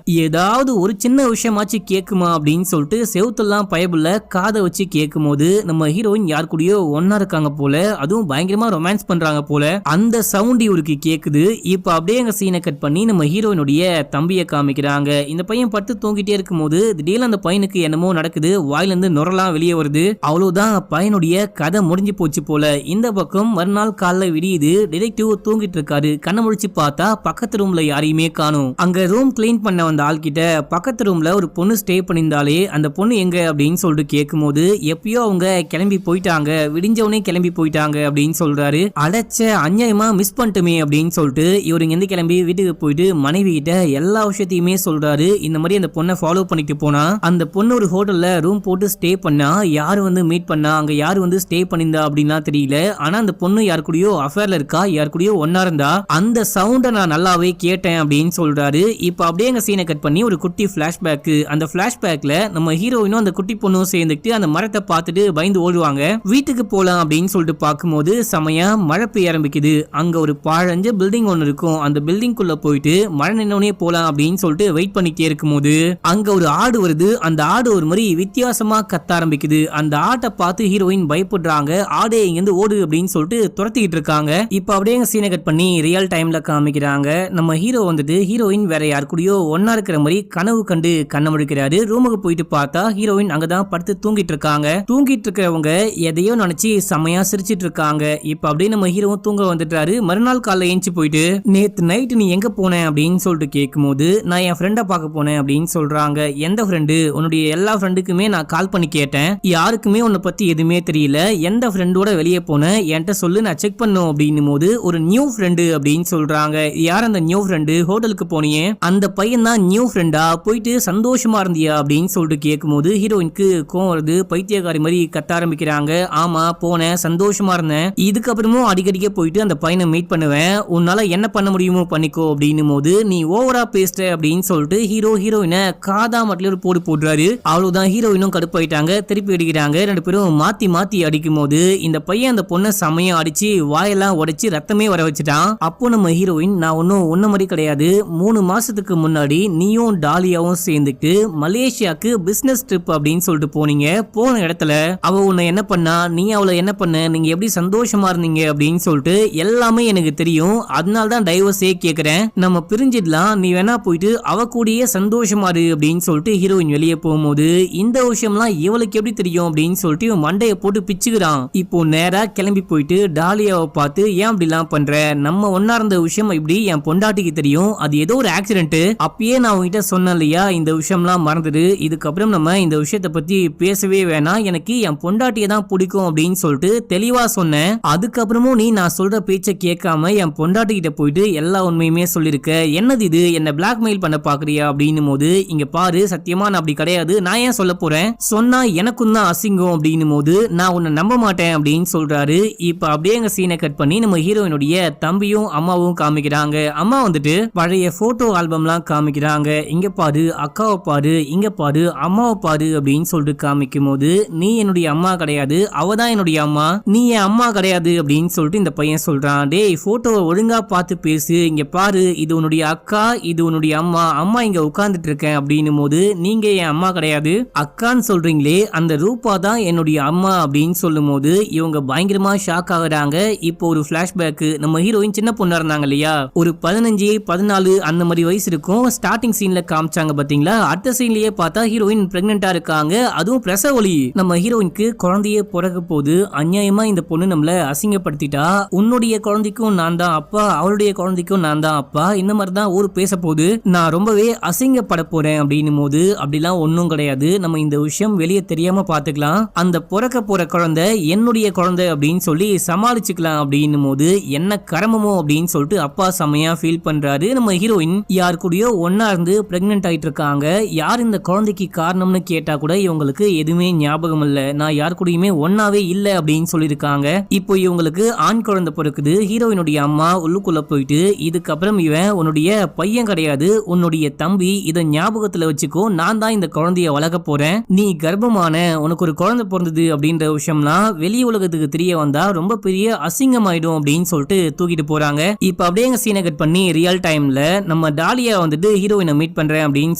ஏதாவது ஒரு சின்ன விஷயமாச்சு கேக்குமா அப்படின்னு சொல்லிட்டு செவுத்தெல்லாம் பயபுள்ள காதை வச்சு கேட்கும் போது நம்ம ஹீரோயின் யார் கூடயோ ஒன்னா இருக்காங்க போல, அதுவும் பயங்கரமா ரொமான்ஸ் பண்றாங்க போல, அந்த சவுண்ட் இவருக்கு கேக்குது. இப்ப அப்படியே எங்க சீனை கட் பண்ணி நம்ம ஹீரோயினுடைய தம்பியை காமிக்கிறாங்க. இந்த பையன் படுத்து தூங்கிட்டே இருக்கும் போது திடீர்னு அந்த பையனுக்கு என்னமோ நடக்குது, வாயில இருந்து நுரலாம் வெளியே வருது. அவ்வளவுதான் பையனுடைய கதை முடிஞ்சு போச்சு போல. இந்த பக்கம் மறுநாள் காலைல விடியுது. டிடெக்டிவ் தூங்கிட்டு இருக்காரு. கண்ணை முடிச்சு பார்த்தா பக்கத்து ரூம்ல யாரையுமே காணும். அங்க ரூம் கிளீன் பண்ண வந்த ஆள் கிட்ட பக்கத்து ரூம்ல ஒரு பொண்ணு ஸ்டே பண்ணியிருந்தாலே அந்த பொண்ணு எங்க அப்படின்னு சொல்லிட்டு கேட்கும் போது எப்பயோ அவங்க கிளம்பி போயிட்டாங்க, விடிஞ்சவனே கிளம்பி போயிட்டாங்க அப்படின்னு சொல்றாரு. அடைச்ச அநியாயமா மிஸ் பண்ணிட்டுமே அப்படின்னு சொல்லிட்டு இவரு இங்க கிளம்பி வீட்டுக்கு போயிட்டு மனைவி கிட்ட எல்லா விஷயத்தையுமே சொல்றாரு. இந்த மாதிரி அந்த பொண்ணை ஃபாலோ பண்ணிட்டு போனா அந்த பொண்ணு ஒரு ஹோட்டல்ல ரூம் போட்டு ஸ்டே பண்ணா, யாரு வந்து மீட் பண்ணா, அங்க யாரு வந்து ஸ்டே பண்ணிருந்தா அப்படின்னா தெரியல. ஆனா அந்த பொண்ணு யார் கூடயோ அஃபேர்ல இருக்கா, யார் கூடயோ ஒன்னா இருந்தா, அந்த சவுண்ட நான் நல்லாவே கேட்டேன் அப்படின்னு சொல்றாரு. இப்ப அப்படியே எங்க சீனை கட் பண்ணி ஒரு குட்டி பிளாஷ்பேக். அந்த பிளாஷ்பேக்ல நம்ம ஹீரோயினும் அந்த குட்டி பொண்ணும் சேர்ந்துட்டு அந்த மரத்தை பார்த்துட்டு பயந்து ஓடுவாங்க. வீட்டுக்கு போலாம் அப்படின்னு சொல்லிட்டு பார்க்கும்போது செமையா மழை பெய்ய ஆரம்பிக்குது. அங்க ஒரு பாழஞ்ச பில்டிங் ஒன்னு இருக்கும். அந்த பில்டிங் குள்ள போயிட்டு மழை நின்னோனே போலாம் அப்படின்னு சொல்லிட்டு வெயிட் பண்ணிட்டே இருக்கும்போது அங்க ஒரு ஆடு வருது. அந்த ஆடு ஒரு மாதிரி வித்தியாசமா கத்த ஆரம்பிக்குது. அந்த ஆட்டை பார்த்து ஹீரோயின் பயப்படுறாங்க. ஆடே இங்கிருந்து ஓடு அப்படின்னு சொல்லிட்டு துரத்திக்கிட்டு இருக்காங்க. இப்ப அப்படியே சீனை கட் பண்ணி ரியல் டைம்ல காமிக்கிறாங்க. நம்ம ஹீரோ வந்துட்டு ஹீரோயின் வேற யார் கூடயோ ஒன்னா இருக்கிற மாதிரி கனவு கண்டு கண்ண முடிக்கிறாரு. ரூமுக்கு போயிட்டு பார்த்தா ஹீரோயின் அங்கதான் படுத்து தூங்கிட்டு இருக்காங்க. தூங்கிட்டு இருக்கிறவங்க எதையோ நினைச்சு செமையா சிரிச்சிட்டு இருக்காங்க. இப்ப அப்படியே நம்ம ஹீரோவும் தூங்க வந்துட்டாரு. மறுநாள் காலைல ஏஞ்சி போயிட்டு நேத்து நைட் நீ எங்க போன அப்படின்னு சொல்லிட்டு கேட்கும் போது நான் என் ஃப்ரெண்டை பார்க்க போனேன் அப்படின்னு சொல்றாங்க. எந்த ஃப்ரெண்டு? உன்னுடைய எல்லா ஃப்ரெண்டுக்குமே நான் கால் பண்ணி கேட்டேன், யாருக்குமே உன்னை பத்தி எதுவுமே தெரியல, எந்த ஃப்ரெண்டோட வெளியே போன என்கிட்ட சொல்லு, நான் செக் பண்ணும் அப்படின்னும் போது ஒரு நியூ ஃப்ரெண்டு அப்படின்னு சொல்றாங்க. யார் அந்த நியூ ஃப்ரெண்டு? ஹோட்டலுக்கு போனியே அந்த பையன் தான் நியூ ஃப்ரெண்டா, போயிட்டு சந்தோஷமா இருந்தியா அப்படின்னு சொல்லிட்டு கேட்கும் போது ஹீரோயினுக்கு கோவம் வருது. பைத்தியக்காரி மாதிரி கத்த ஆரம்பிக்கிறாங்க. ஆமா போனேன், சந்தோஷமா இருந்தேன், இதுக்கப்புறமும் அடிக்கடிக்க போயிட்டு அந்த பையனை மீட் பண்ணுவேன், உன்னால என்ன பண்ண முடியுமோ பண்ணிக்கோ அப்படின்னும் போது நீ ஓவரா பேசுற அப்படின்னு சொல்லிட்டு ஹீரோயினை காதா மட்டும் ஒரு போடு போடுறாரு. அவ்வளவுதான் ஹீரோயினும் கடுப்பாயிட்டாங்க. திருப்பி அடிக்கிறாங்க. ரெண்டு பேரும் மாத்தி மாத்தி அடிக்கும் போது இந்த பையன் அந்த பொண்ணை செமையா அடிச்சு வாயெல்லாம் உடைச்சு ரத்தமே வர வச்சுட்டான். அப்போ நம்ம ஹீரோயின் நான் ஒன்னும் ஒன்ன மாதிரி கிடையாது, 3 மாசத்துக்கு முன்னாடி நீயும் டாலியாவும் சேர்ந்துட்டு மலேசியாக்கு பிசினஸ் ட்ரிப் அப்படின்னு சொல்லிட்டு போனீங்க. போன இடத்துல அவ உன்னை என்ன பண்ணா, நீ அவளை என்ன பண்ண, நீங்க எப்படி சந்தோஷமா இருந்தீங்க அப்படின்னு சொல்லிட்டு எல்லாமே எனக்கு தெரியும். அதனால தான் டைவர்ஸே கேக்குறேன், நம்ம பிரிஞ்சிடலாம், நீ வேணா போயிட்டு அவ கூடயே சந்தோஷமா இரு அப்படின்னு சொல்லிட்டு ஹீரோயின் வெளியே போகும்போது இந்த விஷயம்லாம் இவளுக்கு எப்படி தெரியும் அப்படின்னு சொல்லிட்டு மண்டைய போட்டு பிச்சுக்கிறான். இப்போ நேரா கிளம்பி போயிட்டு டாலியாவை பார்த்து ஏன் அப்படி எல்லாம் பண்ற, நம்ம ஒன்னா இருந்த விஷயம் இப்படி என் பொண்டாட்டிக்கு தெரியும், அது ஏதோ ஒரு ஆக்சிடென்ட், அப்பயே நான் உங்ககிட்ட சொன்னேன் இல்லையா, இந்த விஷயம்லாம் மறந்துடு, இதுக்கப்புறம் நம்ம இந்த விஷயத்த பத்தி பேசவே வேணாம், எனக்கு என் பொண்டாட்டியை தான் பிடிக்கும் அப்படின்னு சொல்லிட்டு தெளிவா சொன்னேன். அதுக்கப்புறமும் நீ நான் சொல்ற பேச்சை கேட்காம என் பொண்டாட்டி கிட்ட போயிட்டு எல்லா உண்மையுமே சொல்லிருக்க, என்னது இது, என்ன பிளாக்மெயில் பண்ண பாக்குறியா அப்படின்னும் போது, இங்க பாரு சத்தியமா நான் அப்படி கிடையாது, நான் ஏன் சொல்ல போறேன், சொன்னா எனக்கும் தான் அசிங்கம் அப்படின்னும் போது நான் உன்னை நம்ப மாட்டேன் அப்படின்னு சொல்றாரு. இப்ப அப்படியே எங்க சீனை கட் பண்ணி நம்ம ஹீரோயினுடைய தம்பியும் அம்மாவும் காமிக்கிறாங்க. அம்மா வந்துட்டு பழைய போட்டோ ஆல்பம்லாம் காமிக்கிறாங்க. இங்க பாரு அக்காவை பாரு, இங்க பாரு அம்மாவை பாரு அப்படின்னு சொல்லிட்டு காமிக்கும் போது, நீ என்னுடைய அம்மா கிடையாது, அவதான் என்னுடைய அம்மா, நீ என் அம்மா கிடையாது அப்படின்னு சொல்லிட்டு இந்த பையன் சொல்றான். டேய் போட்டோவை ஒழுங்கா பார்த்து பேசு, இங்க பாரு இது உன்னுடைய அக்கா, இது உன்னுடைய அம்மா, அம்மா இங்க உட்கார்ந்துட்டு இருக்கேன் அப்படின்னும் போது, நீங்க என் அம்மா கிடையாது, அக்கான்னு சொல்றீங்களே, அந்த ரூபா தான் என்னுடைய அம்மா அப்படின்னு சொல்லும் போது இவங்க பயங்கரமா ஷாக் ஆகுறாங்க. இப்போ ஒரு பிளாஷ்பேக், நம்ம ஹீரோயின் சின்ன பொண்ணா இருந்தாங்க இல்லையா, ஒரு 15 14 அந்த மாதிரி வயசு இருக்கும். ஸ்டார்டிங் சீன்ல காமிச்சாங்க பாத்தீங்களா, அடுத்த சீன்லயே பார்த்தா ஹீரோயின் பிரெக்னெண்டா இருக்காங்க, அதுவும் பிரசவ வலி. நம்ம ஹீரோயினுக்கு குழந்தையே பிறக்க போது, அநியாயமா இந்த பொண்ணு நம்மள அசிங்கப்படுத்திட்டா, உன்னுடைய குழந்தைக்கும் நான் தான் அப்பா, அவளுடைய குழந்தைக்கும் நான் தான் அப்பா, இந்த மாதிரி தான் ஊர் பேச போது, நான் ரொம்பவே அசிங்கப்பட போறேன் அப்படின்னும் போது, அப்படிலாம் ஒன்னும் கிடையாது, நம்ம இந்த விஷயம் வெளியே தெரியாம பாத்துக்கலாம், அந்த பிறக்க போற குழந்தை என்னுடைய குழந்தை அப்படின்னு சொல்லி சமாளிச்சுக்கலாம் அப்படின்னும் போது, என்ன கரமமோ அப்படின்னு சொல்லிட்டு அப்பா செமையா ஃபீல் பண்றாரு. நம்ம ஹீரோயின் யார் கூடயோ ஒன்னா இருந்து பிரெக்னென்ட் ஆயிட்டு இருக்காங்க. யார் இந்த குழந்தைக்கு காரணம்னு கேட்டா கூட இவங்களுக்கு எதுவுமே ஞாபகம் இல்ல, நான் யார் கூடயுமே ஒன்னாவே இல்ல அப்படின்னு சொல்லியிருக்காங்க. இப்போ இவங்களுக்கு ஆண் குழந்தை பிறக்குது. ஹீரோயினுடைய அம்மா உள்ளுக்குள்ள போயிட்டு, இதுக்கப்புறம் இவன் உன்னுடைய பையன் கிடையாது, உன்னுடைய தம்பி, இதை ஞாபகத்துல வச்சுக்கோ, நான் தான் இந்த குழந்தைய வளர்க்க போறேன், நீ கர்ப்பமான, உனக்கு ஒரு குழந்தை பிறந்தது அப்படின்ற விஷயம்லாம் வெளி உலகத்துக்கு தெரிய வந்தா ரொம்ப பெரிய அசிங்கமாயிடும் அப்படின்னு சொல்லிட்டு தூக்கிட்டு போறாங்க. இப்ப அப்படியே சீனை கட் பண்ணி ரியல் டைம்ல நம்ம டாலியா வந்துட்டு ஹீரோயினை மீட் பண்றேன் அப்படின்னு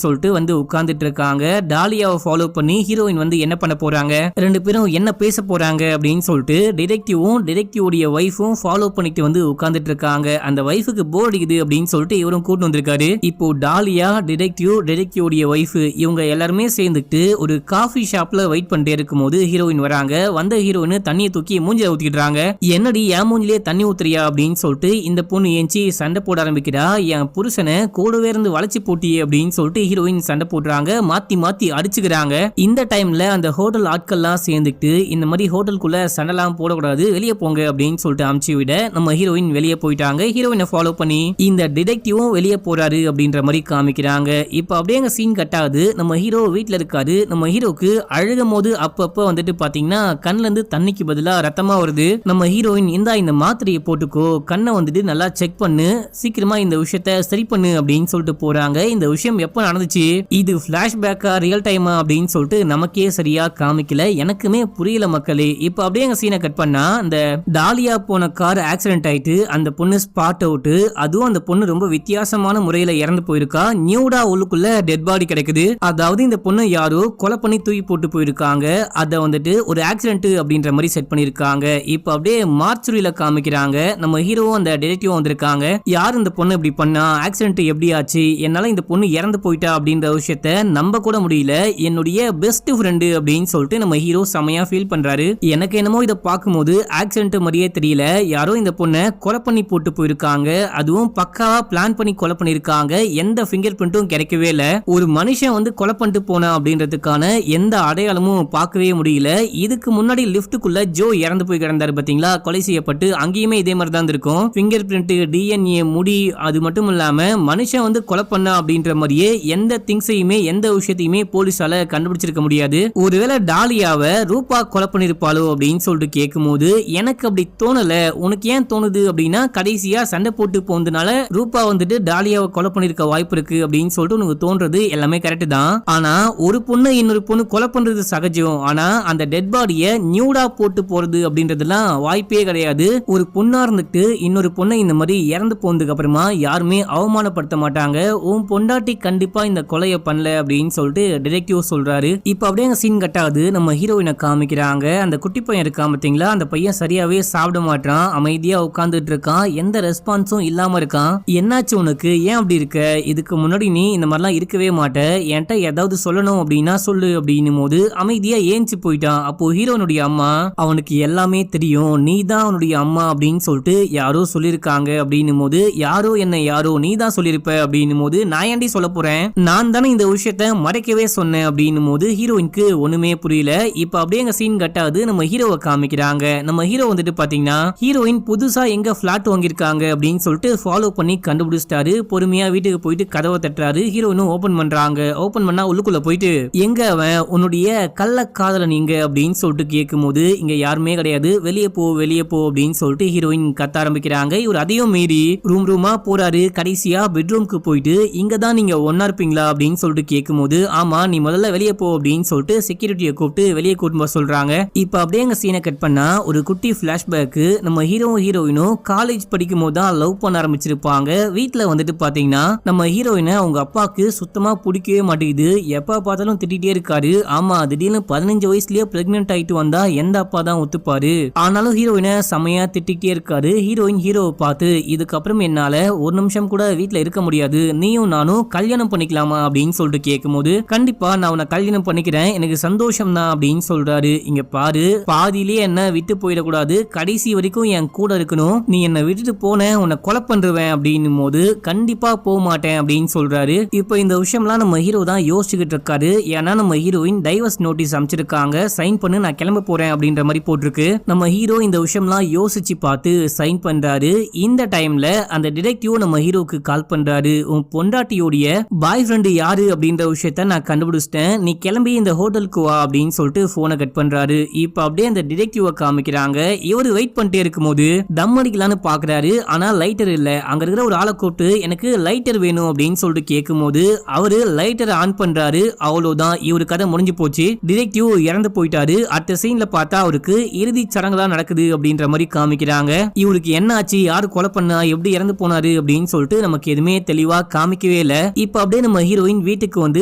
சொல்லிட்டு வந்து உட்கார்ந்துட்டு இருக்காங்க. டாலியாவை ஃபாலோ பண்ணி ஹீரோயின் வந்து என்ன பண்ண போறாங்க, ரெண்டு பேரும் என்ன பேச போறாங்க அப்படின்னு சொல்லிட்டு டிடெக்டிவும் டிடெக்டிவோட வைஃபும் ஃபாலோ பண்ணிட்டு வந்து உட்கார்ந்துட்டு இருக்காங்க. அந்த வைஃபுக்கு போர் அடிக்குது அப்படின்னு சொல்லிட்டு இவரும் கூட்டு வந்திருக்காரு. இப்போ டாலியா, டிடெக்டிவோட வைஃப், இவங்க எல்லாருமே சேர்ந்துட்டு ஒரு காஃபி ஷாப்ல வெயிட் பண்ணிட்டே இருக்கும் போது ஹீரோயின் வராங்க. வந்த ஹீரோயின் தண்ணியை தூக்கி மூஞ்சில ஊத்திக்கிட்டாங்க. என்னடி என் மூஞ்சிலே தண்ணி ஊத்துறியா அப்படின்னு சொல்லிட்டு இந்த பொண்ணு ஏஞ்சி சண்டை போட ஆரம்பிக்கிறா. என் புருஷனை கூடவே இருந்து வளைச்சு போட்டியே அப்படின்னு சொல்லிட்டு ஹீரோயின் சண்டை போடுறாங்க. மாத்தி மாத்தி அடிச்சுக்கிறாங்க. இந்த டைம்ல அந்த ஹோட்டல் ஆட்கள்லாம் சேர்ந்துட்டு, இந்த மாதிரி ஹோட்டலுக்குள்ள சண்டைலாம் போடக்கூடாது, வெளியே போங்க அப்படின்னு சொல்லிட்டு அமுச்சு விட நம்ம ஹீரோயின் வெளியே போயிட்டாங்க. ஹீரோயினை ஃபாலோ பண்ணி இந்த டிடெக்டிவும் வெளியே போறாரு அப்படின்ற மாதிரி காமிக்கிறாங்க. இப்ப அப்படியே சீன் கட் ஆகுது. நம்ம ஹீரோ வீட்டுல இருக்காரு. நம்ம ஹீரோக்கு அழுகும் போது அப்பப்ப வந்துட்டு பாத்தீங்கன்னா கண்ணுல இருந்து தண்ணிக்கு பதிலா ரத்தமா வருது. நம்ம ஹீரோயின் இந்த மாத்திரையை போட்டுக்கோ, கண்ணை வந்துட்டு நல்லா செக் பண்ணு, சீக்கிரமா இந்த விஷயத்த சரி பண்ணு அப்படின்னு சொல்லிட்டு போறாங்க. இந்த விஷயம் எப்ப நடந்துச்சு, இது பிளாஷ்பேக்கா ரியல் டைமா அப்படின்னு சொல்லிட்டு நமக்கே சரியா காமிக்கல, எனக்குமே புரியல மக்களே. இப்ப அப்படியே சீனை கட் பண்ணா, அந்த டாலியா போன கார் ஆக்சிடென்ட் ஆயிட்டு அந்த பொண்ணு ஸ்பாட் அவுட். அதுவும் அந்த பொண்ணு ரொம்ப வித்தியாசமான முறையில இறந்து போயிருக்கா. நியூடா உள்ளுக்குள்ள டெட் பாடி கிடைக்குது. அதாவது இந்த பொண்ணு யாரோ கொலை பண்ணி தூக்கி போட்டு போயிருக்காங்க. அத வந்துட்டு ஒரு ஆக்சிடென்ட் அப்படின்ற மாதிரி செட் பண்ணிருக்காங்க. இப்ப அப்படியே மார்ச்சுரியில காமிக்கிறாங்க. நம்ம ஹீரோவும் அந்த டிடெக்டிவும் வந்திருக்காங்க. யார் இந்த பொண்ணு இப்படி பண்ணா, ஆக்சிடென்ட் எப்படி ஆச்சு, என்னால இந்த பொண்ணு இறந்து போயிட்டா அப்படின்ற விஷயத்த நம்ப கூட முடியல, என்னுடைய பெஸ்ட் ஃப்ரெண்டு அப்படின்னு சொல்லிட்டு நம்ம ஹீரோ செமையா ஃபீல் பண்றாரு. எனக்கு என்னமோ இதை பார்க்கும்போது ஆக்சிடென்ட் மாதிரியே தெரியல, யாரோ இந்த பொண்ணை கொலை பண்ணி போட்டு போயிருக்காங்க, அதுவும் பக்காவா பிளான் பண்ணி கொலை பண்ணிருக்காங்க, எந்த ஃபிங்கர் பிரிண்ட்டும் கிடைக்கவே இல்ல, ஒரு மனுஷன் வந்து கொலை பண்ணிட்டு போனா அப்படின்றதுக்கான எந்த அடையாளமும் பார்க்கவே முடியல. இதுக்கு முன்னாடி லிப்டுக்குள்ள ஜோ இறந்து போய் கிடந்தாரு பாத்தீங்களா, கொலை செய்யப்பட்டு, அங்கேயுமே இதே மாதிரி தான் இருக்கும், ஃபிங்கர் பிரிண்ட், டிஎன்ஏ, முடி, அது மட்டும் இல்லாம மனுஷன் வந்து கொலை பண்ணா அப்படின்ற மாதிரியே எந்த திங்ஸையுமே எந்த விஷயத்தையுமே போலீஸால கண்டுபிடிச்சிருக்க முடியாது. ஒருவேளை டாலியாவை ரூபா கொலை பண்ணிருப்பாளோ அப்படின்னு சொல்லிட்டு கேட்கும் போது எனக்கு அப்படி தோணல. உனக்கு ஏன் தோணுது அப்படின்னா, கடைசியா சண்டை போட்டு போனதுனால ரூபா வந்துட்டு டாலியாவை கொலை பண்ணிருக்க வாய்ப்பு இருக்கு அப்படின்னு சொல்லிட்டு உனக்கு தோன்றது எல்லாமே கரெக்ட் தான். ஆனா ஒரு பொண்ணு இன்னொரு பொண்ணு கொலை பண்றது சகஜம், ஆனா அந்த டெட் பாடிய நியூடா போட்டு போறது அப்படின்றதுலாம் வாய்ப்பே கிடையாது. ஒரு பொண்ணா இருந்துட்டு இன்னொரு பொண்ணை இந்த மாதிரி இறந்து போனதுக்கு அப்புறமா யாருமே அவமானப்படுத்த மாட்டாங்க. உன் பொண்டாட்டி கண்டிப்பா இந்த கொலைய பண்ணல அப்படின்னு சொல்லிட்டு டிடெக்டிவ் சொல்றாரு. இப்ப அப்படியே சீன் கட் ஆகுது. நம்ம ஹீரோயினை காமிக்கிறாங்க. அந்த குட்டி பையன் இருக்கான் பாத்தீங்களா, அந்த பையன் சரியாவே சாப்பிட மாட்டான், அமைதியா உட்கார்ந்துட்டு இருக்கான், எந்த ரெஸ்பான்ஸும் இல்லாம இருக்கான். என்னாச்சு உனக்கு, ஏன் அப்படி இருக்க, இதுக்கு முன்னாடி நீ இந்த மாதிரிலாம் இருக்கவே மாட்ட, என்கிட்ட ஏதாவது சொல்லணும் அப்படின்னா சொல்லு அப்படின்னும் போது அமைதியா ஏஞ்சி போயிட்டான். அப்போ ஹீரோனுடைய அம்மா, அவனுக்கு எல்லாமே தெரியும், நீ தான் அவனுடைய அம்மா அப்படின்னு சொல்லிட்டு யாரோ சொல்லியிருக்காங்க அப்படின்னும் போது, யாரோ என்ன யாரோ நீ தான் சொல்லியிருப்ப அப்படின்னும் போது, நான் ஏன்டி சொல்ல போறேன், நான் தானே இந்த விஷயத்த மறைக்கவே சொன்னேன் அப்படின்னும் போது ஹீரோயினுக்கு ஒண்ணுமே புரியல. இப்ப அப்படியே எங்க சீன் கட்டாது நம்ம ஹீரோவை காமிக்கிறாங்க. நம்ம ஹீரோ வந்துட்டு பாத்தீங்கன்னா ஹீரோயின் புதுசா எங்க பிளாட் வாங்கிருக்காங்க அப்படின்னு சொல்லிட்டு ஃபாலோ பண்ணி கண்டுபிடிச்சிட்டாரு. பொறுமையா வீட்டுக்கு போயிட்டு கதவை தட்டுறாரு. ஹீரோயினும் ஓபன் பண்றாங்க. ஓபன் பண்ணா உள்ளுக்குள்ள போயிட்டு எங்க அவன் உன்னுடைய கள்ள காதலன் எங்க அப்படின்னு சொல்லிட்டு கேட்கும் போது இங்க யாருமே கிடையாது, வெளியே போ வெளியே போ அப்படின்னு சொல்லிட்டு ஹீரோயின் கத்த ஆரம்பிக்கிறாங்க. இவர் அதையும் மீறி ரூமா போறாரு. கடைசியா பெட்ரூம்க்கு போயிட்டு இங்க தான் நீங்க ஒன்னா இருப்பீங்களா அப்படின்னு சொல்லிட்டு கேட்கும் போது ஆமா நீ முதல்ல வெளியே போ அப்படின்னு சொல்லிட்டு செக்யூரிட்டியை கூப்பிட்டு வெளியே கூட்டு போக சொல்றாங்க. இப்ப அப்படியே எங்க சீனை கட் பண்ணா ஒரு குட்டி பிளாஷ்பேக். நம்ம ஹீரோயினும் காலேஜ் படிக்கும் போது தான் லவ் பண்ண ஆரம்பிச்சிருப்பாங்க. வீட்டுல வந்துட்டு பாத்தீங்கன்னா நம்ம ஹீரோயினை அவங்க அப்பாவுக்கு சுத்தமா பிடிக்கவே மாட்டேங்குது. எப்ப பார்த்தாலும் திட்டிகிட்டே இருக்காரு. ஆமா திடீர்னு 15 வயசுலயே பிரெக்னென்ட் ஆயிட்டு வந்தா எந்த அப்பா தான் ஒத்துப்பாரு. ஆனாலும் ஹீரோயினை செமையா திட்டிகிட்டே இருக்காரு. ஹீரோயின் ஹீரோவை பார்த்து இதுக்கப்புறம் என்னால ஒரு நிமிஷம் கூட வீட்டுல இருக்க முடியாது, நீயும் நானும் கல்யாணம் பண்ணிக்கலாமா அப்படின்னு சொல்லிட்டு கேட்கும் போது கண்டிப்பா நான் உன்னை கல்யாணம் பண்ணிக்கிறேன், எனக்கு சந்தோஷம் தான் அப்படின்னு சொல்றாரு. இங்க பாரு பாதியிலேயே என்ன விட்டு போயிடக்கூடாது, கடைசி வரைக்கும் என் கூட இருக்கணும், நீ என்ன விட்டுட்டு போன உன்னை கொலை பண்றேன் அப்படின்னும் போது கண்டிப்பா போக மாட்டேன் அப்படின்னு சொல்றாரு. இப்ப இந்த விஷயம்லாம் நம்ம ஹீரோ தான் யோசிச்சுக்கிட்டு இருக்காரு. ஏன்னா நம்ம ஹீரோயின் டைவர்ஸ் நோட்டீஸ் அமைச்சிருக்காங்க, சைன் பண்ணு நான் கிளம்ப போறேன் அப்படின்ற மாதிரி போட்டிருக்கு. நம்ம ஹீரோ இந்த விஷயம்லாம் யோசிச்சு பார்த்து சைன் பண்றாரு. இந்த டைம்ல அந்த டிடெக்டிவ் நம்ம ஹீரோக்கு கால் பண்றாரு. உன் பொண்டாட்டியோடைய பாய் ஃப்ரெண்டு யாரு அப்படின்ற விஷயத்த நான் கண்டுபிடிச்சிட்டேன், நீ கிளம்பி இந்த ஹோட்டலுக்கு வா அப்படின்னு சொல்லிட்டு போனை கட் பண்றாரு. இப்ப அப்படியே அந்த டிடெக்டிவ காமிக்கிறாங்க. இவரு வெயிட் பண்ணிட்டே இருக்கும் போது தம் அடிக்கலான்னு பாக்குறாரு. ஆனா லைட்டர் இல்ல. அங்க இருக்கிற ஒரு ஆளை கூப்பிட்டு எனக்கு லைட்டர் வேணும் அப்படின்னு சொல்லிட்டு கேட்கும் போது அவரு லைட்டர் ஆன் பண்றாரு. அவ்வளவுதான், இவரு கதை முடிஞ்சு போச்சு. டிடெக்டிவ் இறந்து போயிட்டாரு. அடுத்த சீன்ல பார்த்தா அவருக்கு இறுதி சடங்குலாம் நடக்குது அப்படின்ற மாதிரி காமிக்கிறாங்க. இவருக்கு என்ன ஆச்சு, யாரு கொலை பண்ணா, எப்படி இறந்து போனாரு அப்படின்னு சொல்லிட்டு நமக்கு எதுவுமே தெளிவா காமிக்கவே இல்ல. இப்ப அப்படியே நம்ம ஹீரோயின் வீட்டுக்கு வந்து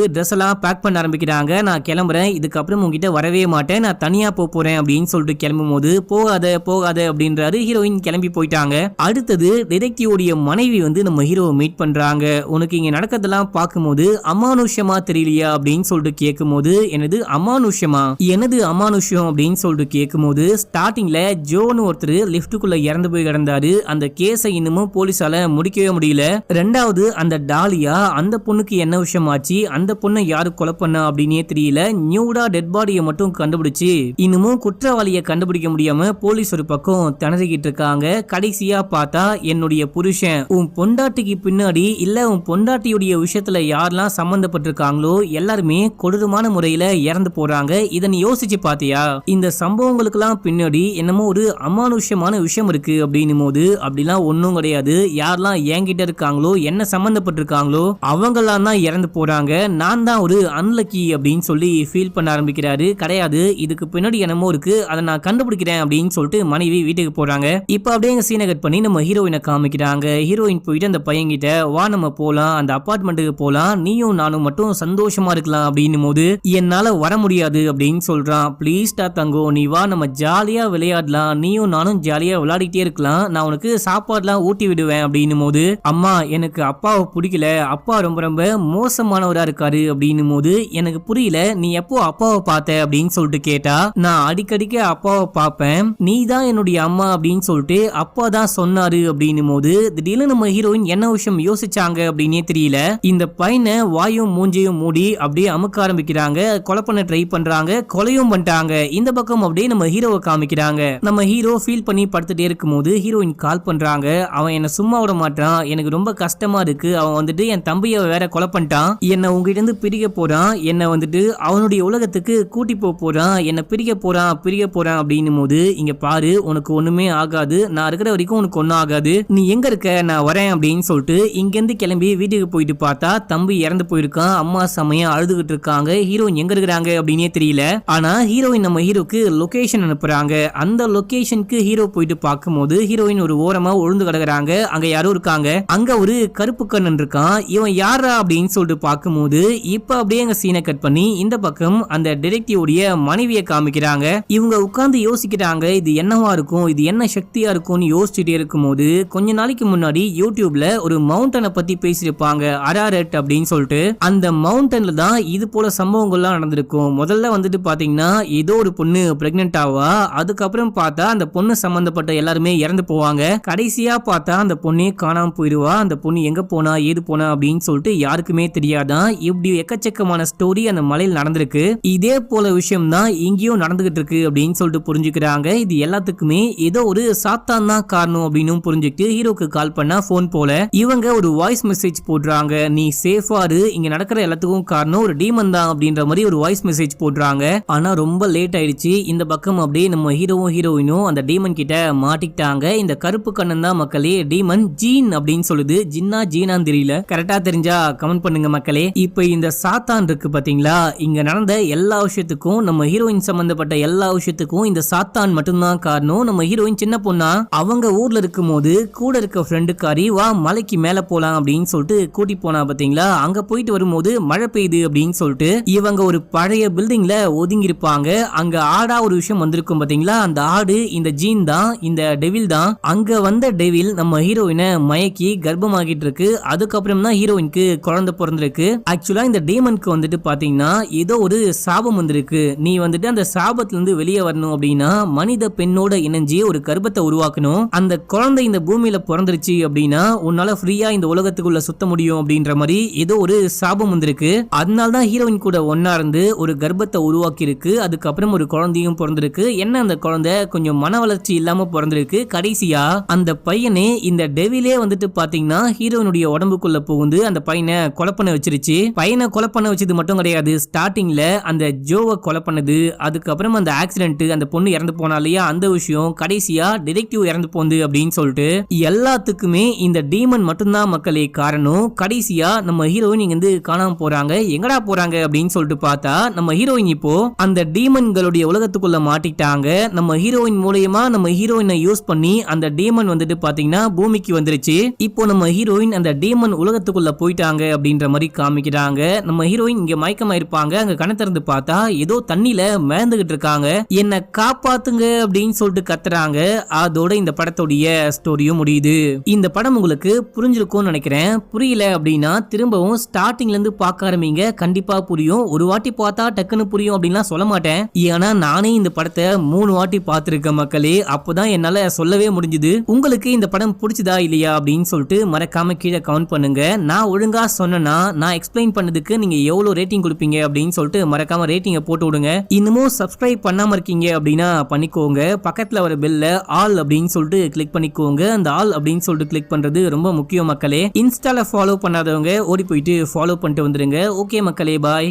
ட்ரெஸ் எல்லாம் பேக் பண்ண ஆரம்பிக்கிறாங்க. நான் கிளம்புறேன், இதுக்கப்புறம் உங்ககிட்ட வரவே மாட்டேன், நான் தனியா போறேன் அப்படின்னு சொல்லிட்டு கிளம்பும் போது போகாத போகாத அப்படின்றாரு. ஹீரோயின் கிளம்பி போயிட்டாங்க. அடுத்தது டிடெக்டிவோடைய மனைவி வந்து நம்ம ஹீரோவை மீட் பண்றாங்க. உனக்கு இங்க நடக்கிறதெல்லாம் பார்க்கும்போது அமானுஷ்யமா தெரியலையா அப்படின்னு சொல்லிட்டு கேட்கும் போது எனது அமானுஷ்யமா, எனது அமானுஷ்யம் அப்படின்னு சொல்லிட்டு கேட்கும் போது ஸ்டார்டிங்ல ஜோன்னு ஒருத்தர் லிப்டுக்குள்ள இறந்து போய் கிடந்தாரு. அந்த கேஸை இன்னமும் போலீஸால முடிக்கவே முடியல. ரெண்டாவது அந்த டாலியா, அந்த பொண்ணுக்கு என்ன விஷயம் ஆச்சு, அந்த பொண்ணை யாரு கொலை பண்ணா அப்படின்னே தெரியல. நியூடா டெட் பாடியை மட்டும் கண்டுபிடிச்சு இன்னமும் குற்றவாளியை கண்டுபிடிக்க முடியாம போலீஸ் ஒரு பக்கம் திணறிக்கிட்டு இருக்காங்க. கடைசியா பார்த்தா என்னுடைய புருஷன், உன் பொண்டாட்டிக்கு பின்னாடி இல்ல உன் பொண்டாட்டியுடைய விஷயத்துல யாரெல்லாம் சம்பந்தப்பட்டிருக்காங்களோ எல்லாருமே கொடூரமான முறையில இறந்து போறாங்க. இதை நீ யோசிச்சு பாத்தியா? இந்த சம்பவங்களுக்கெல்லாம் பின்னாடி என்னமோ ஒரு அமானுஷ்யமான விஷயம் இருக்கு அப்படின்னும் போது அப்படிலாம் ஒன்னும் கிடையாது. யாரெல்லாம் என்கிட்ட இருக்காங்களோ என்ன சம்பந்தப்பட்டிருக்காங்களோ அவங்கெல்லாம் தான் இறந்து போறாங்க. நான் தான் ஒரு அன்லக்கி அப்படின்னு சொல்லி ஃபீல் பண்ண ஆரம்பிக்கிறாரு. கிடையாது, இதுக்கு பின்னாடி என்னமோ இருக்கு, அதை நான் கண்டுபிடிக்கிறேன் அப்படின்னு சொல்லிட்டு மனைவி வீட்டுக்கு போறாங்க. இப்ப அப்படியே எங்க சீனை கட் பண்ணி நம்ம ஹீரோயினை காமிக்கிறாங்க. ஹீரோயின் போயிட்டு அந்த பையன் கிட்ட வா நம்ம போலாம், அந்த அபார்ட்மெண்ட்டுக்கு போலாம், நீயும் நானும் மட்டும் சந்தோஷமா இருக்கலாம் அப்படின்னும் போது என்னால வர முடியாது அப்படின்னு சொல்றான். ப்ளீஸ் டா தங்கோ, நீ வா, நம்ம ஜாலியா விளையாடலாம், நீயும் நானும் ஜாலியா விளையாடிட்டே இருக்கலாம், நான் உனக்கு சாப்பாடுலாம் ஊட்டி விடுவேன் அப்படின்னும் போது அம்மா எனக்கு அப்பாவை பிடிக்கல, அப்பா ரொம்ப ரொம்ப மோசமானவரா இருக்காரு அப்படின்னும் போது எனக்கு புரியல, நீ எப்போ அப்பாவை பார்த்த அப்படின்னு சொல்லிட்டு கேட்டா நான் அடிக்கடிக்க அப்பாவை பார்ப்பேன், நீ தான் என்னுடைய அம்மா அப்படின்னு சொல்லிட்டு அப்பா தான் சொன்னாரு அப்படின்னும் போது திடீர்னு நம்ம ஹீரோயின் என்ன விஷயம் யோசிச்சாங்க அப்படின்னே தெரியல. இந்த பையனை வாயும் மூஞ்சையும் மூடி அப்படியே அமுக்க ஆரம்பிக்கிறாங்க. கொலை பண்ண ட்ரை பண்றாங்க, கொலையும் பண்ணிட்டாங்க. இந்த பக்கம் அப்படியே நம்ம ஹீரோவை காமிக்கிறாங்க. நம்ம ஹீரோ ஃபீல் பண்ணி படுத்துட்டே இருக்கும் போது ஹீரோயின் கால் பண்றாங்க. அவன் என்ன சும்மா விட மாட்டான், எனக்கு ரொம்ப கஷ்டமா இருக்கு, அவன் வந்துட்டு என் தம்பியை வேற கொலை பண்ணிட்டான், என்ன உங்ககிட்ட இருந்து பிரிக்க போறான், என்ன வந்துட்டு அவனுடைய உலகத்துக்கு கூட்டி போறான், என்ன பிரிக்க போறான் அப்படின்னும் போது இங்க பாரு உனக்கு ஒண்ணுமே ஆகாது, நான் இருக்கிற வரைக்கும் உனக்கு ஒன்னும் ஆகாது, நீ எங்க இருக்க, நான் வரேன் அப்படின்னு சொல்லிட்டு இங்கிருந்து கிளம்பி வீட்டுக்கு போயிட்டு பார்த்தா தம்பி இறந்து போயிருக்கான். அம்மா செமையா அழுதுகிட்டு இருக்காங்க. ஹீரோயின் எங்க இருக்கிறாங்க அப்படின்னே தெரியல. ஆனா ஹீரோயின் நம்ம ஹீரோக்கு லொகேஷன் அனுப்புறாங்க. அந்த லொகேஷனுக்கு ஹீரோ போயிட்டு பார்க்கும்போது ஹீரோயின் ஒரு ஓரமா ஒழுந்து கிடக்குறாங்க. அங்க யாரும் இருக்காங்க. அங்க ஒரு கருப்பு கண்ணன் இருக்கான். இவன் யாரா அப்படின்னு சொல்லிட்டு பார்க்கும்போது இப்ப அப்படியே எங்க சீனை கட் பண்ணி இந்த பக்கம் அந்த டிடெக்டிவோடைய மனைவியை காமிக்கிறாங்க. இவங்க உட்கார்ந்து யோசிக்கிறாங்க, இது என்னவா இருக்கும், இது என்ன சக்தியா இருக்கும்னு யோசிச்சுட்டே இருக்கும்போது கொஞ்ச நாளைக்கு முன்னாடி யூடியூப்ல ஒரு மவுண்டனை பத்தி பேசியிருப்பாங்க, அராரட் அப்படின்னு சொல்லிட்டு. அந்த மவுண்டன்ல தான் இது போல சம்பவங்கள்லாம் நடந்திருக்கும். முதல்ல வந்துட்டு பாத்தீங்கன்னா ஏதோ ஒரு பொண்ணு பிரெக்னென்ட் ஆவா, அதுக்கப்புறம் பார்த்தா அந்த பொண்ணு சம்பந்தப்பட்ட எல்லாருமே இறந்து போவாங்க. கடைசியா பார்த்தா அந்த பொண்ணே காணாம போயிடுவா. அந்த பொண்ணு எங்க போனா ஏது போனா அப்படின்னு சொல்லிட்டு யாருக்குமே தெரியாதான். இப்படி எக்கச்சக்கமான ஸ்டோரி அந்த மலையில் நடந்திருக்கு. இதே போல விஷயம் தான் இங்கேயும் நடந்துகிட்டு இருக்கு அப்படின்னு சொல்லிட்டு புரிஞ்சுக்கிறாங்க. இது எல்லாத்துக்குமே ஏதோ ஒரு சாத்தான் தான் காரணம் அப்படின்னு புரிஞ்சுக்கிட்டு ஹீரோக்கு கால் பண்ணா போன் போல இவங்க ஒரு வாய்ஸ் மெசேஜ் போடுறாங்க. நீ சேஃபா இரு, இங்க நடக்கிற எல்லாத்துக்கும் காரணம் ஒரு டீமன் தான் அப்படின்ற மாதிரி ஒரு வாய்ஸ் மெசேஜ் போடுறாங்க. ஆனா ரொம்ப லேட் ஆயிடுச்சு. இந்த பக்கம் அப்படியே நம்ம ஹீரோவும் ஹீரோயினும் அந்த டீமன் கிட்ட மாட்டிக்கிட்டாங்க. இந்த கருப்பு கண்ணன் தான் மக்களே டீமன். ஜீன் அப்படின்னு சொல்லுது. ஜின்னா ஜீனான்னு தெரியல, கரெக்டா தெரிஞ்சா கமெண்ட் பண்ணுங்க மக்களே. இப்ப இந்த சாத்தான் இருக்கு பாத்தீங்களா, இங்க நடந்த எல்லா விஷயத்துக்கும் நம்ம ஹீரோயின் சம்பந்தப்பட்ட எல்லா விஷயத்துக்கும் இந்த சாத்தான் மட்டும்தான் காரணம். நம்ம ஹீரோயின் சின்ன பொண்ணா அவங்க ஊர்ல இருக்கும் போது கூட இருக்க ஃப்ரெண்டுக்காரி வா மலைக்கு மேல போலாம் அப்படின்னு சொல்லிட்டு கூட்டி போனா பாத்தீங்களா. அங்க போயிட்டு வரும்போது மழை பெய்யுது அப்படின்னு சொல்லிட்டு இவங்க ஒரு பழைய பில்டிங்ல ஒதுங்கி இருப்பாங்க. அங்க ஆடா ஒரு விஷயம் வந்திருக்கும் பாத்தீங்களா. அந்த ஆடு இந்த ஜீன் தான், இந்த டெவில் தான். அங்க வந்த டெவில் நம்ம ஹீரோயினை மயக்கி கர்ப்பமாகிட்டு இருக்கு. அதுக்கப்புறம் தான் ஹீரோயினுக்கு குழந்தை பிறந்திருக்கு. ஆக்சுவலா இந்த டீமனுக்கு வந்துட்டு பாத்தீங்கன்னா ஏதோ ஒரு சாபம் வந்திருக்கு. நீ வந்துட்டு அந்த சாபத்துல இருந்து வெளியே வரணும் அப்படின்னா மனித பெண்ணோட இணைஞ்சி ஒரு கர்ப்பத்தை உருவாக்கணும். அந்த குழந்தை இந்த பூமியில பிறந்துருச்சு அப்படின்னா உன்னால ஃப்ரீயா இந்த உலகத்துக்குள்ள சுத்த முடியும் அப்படின்ற மாதிரி ஏதோ ஒரு சாபம் வந்திருக்கு. அதனால தான் ஹீரோயின் கூட ஒன்னா இருந்து ஒரு கர்ப்பத்தை உருவாக்கி இருக்கு. அதுக்கப்புறம் ஒரு குழந்தையும் பிறந்திருக்கு. என்ன அந்த குழந்தை கொஞ்சம் மன வளர்ச்சி இல்லாம பிறந்திருக்கு. கடைசியா அந்த பையனே இந்த டெவிலே வந்துட்டு பாத்தீங்கன்னா ஹீரோயினுடைய உடம்புக்குள்ள புகுந்து அந்த பையனை கொலை பண்ண வச்சிருச்சு. பையனை கொலை பண்ண வச்சது மட்டும் கிடையாது, ஸ்டார்டிங்ல அந்த ஜோவை கொலை பண்ணது, அதுக்கப்புறம் அந்த ஆக்சிடென்ட் அந்த பொண்ணு இறந்து போனா இல்லையா அந்த விஷயம், கடைசியா டிடெக்டிவ் இறந்து போந்து அப்படின்னு சொல்லிட்டு எல்லாத்துக்குமே இந்த டீமன் மட்டும்தான் மக்களே காரணம். கடைசியா நம்ம ஹீரோயின் இங்க இருந்து காணாம போறாங்க. எங்கடா போறாங்க அப்படின்னு சொல்லிட்டு பார்த்தா நம்ம ஹீரோயின் இப்போ அந்த டீமன்களுடைய உலகத்துக்குள்ள மாட்டிட்டாங்க. நம்ம ஹீரோயின் மூலமா நம்ம ஹீரோயினை யூஸ் பண்ணி அந்த டீமன் வந்துட்டு பாத்தீங்கன்னா பூமிக்கு வந்துருச்சு. இப்போ நம்ம ஹீரோயின் அந்த டீமன் உலகத்துக்குள்ள போயிட்டாங்க அப்படின்ற மாதிரி காமிக்கிறாங்க. நம்ம ஹீரோயின் இங்க மயக்கமா இருப்பாங்க. அங்க கண்ண திறந்து பார்த்தா ஏதோ தண்ணியில மிதந்துகிட்டு இருக்காங்க. என்ன காப்பாத்துங்க அப்படின்னு சொல்லிட்டு கத்துறாங்க. அதோட இந்த படத்துடைய ஸ்டோரியும் முடியுது. இந்த படம் உங்களுக்கு புரிஞ்சிருக்கும்னு நினைக்கிறேன். புரியல அப்படின்னா திரும்பவும் ஸ்டார்டிங்ல இருந்து பார்க்க ஆரம்பிங்க, கண்டிப்பா புரியும். ஒரு வாட்டி பார்த்தா டக்குன்னு புரியும் அப்படின்லாம் சொல்ல மாட்டேன். ஏன்னா நானே இந்த படத்தை 3 வாட்டி பார்த்திருக்கேன் மக்களே. அப்போதான் என்னால சொல்லவே முடிஞ்சது. உங்களுக்கு இந்த படம் பிடிச்சதா இல்லையா அப்படின்னு சொல்லிட்டு மறக்காம கீழே கமெண்ட் பண்ணுங்க. நான் ஒழுங்கா சொன்னா நான் எக்ஸ்பிளைன் பண்ணதுக்கு நீங்க எவ்வளவு ரேட்டிங் கொடுப்பீங்க அப்படின்னு சொல்லிட்டு மறக்காம ரேட்டிங்கை போட்டு விடுங்க. இன்னமும் சப்ஸ்கிரைப் பண்ணாம இருக்கீங்க அப்படின்னா பண்ணிக்கோங்க. பக்கத்துல வர பெல்ல ஆல் அப்படின்னு சொல்லிட்டு கிளிக் பண்ணிக்கோங்க. அந்த ஆல் அப்படின்னு சொல்லிட்டு கிளிக் பண்றது ரொம்ப முக்கியம் மக்களே. இன்ஸ்டால ஃபாலோ பண்ணாதவங்க ஓடி போயிட்டு ஃபாலோ பண்ணிட்டு வந்துருங்க. ஓகே மக்களே, பாய்.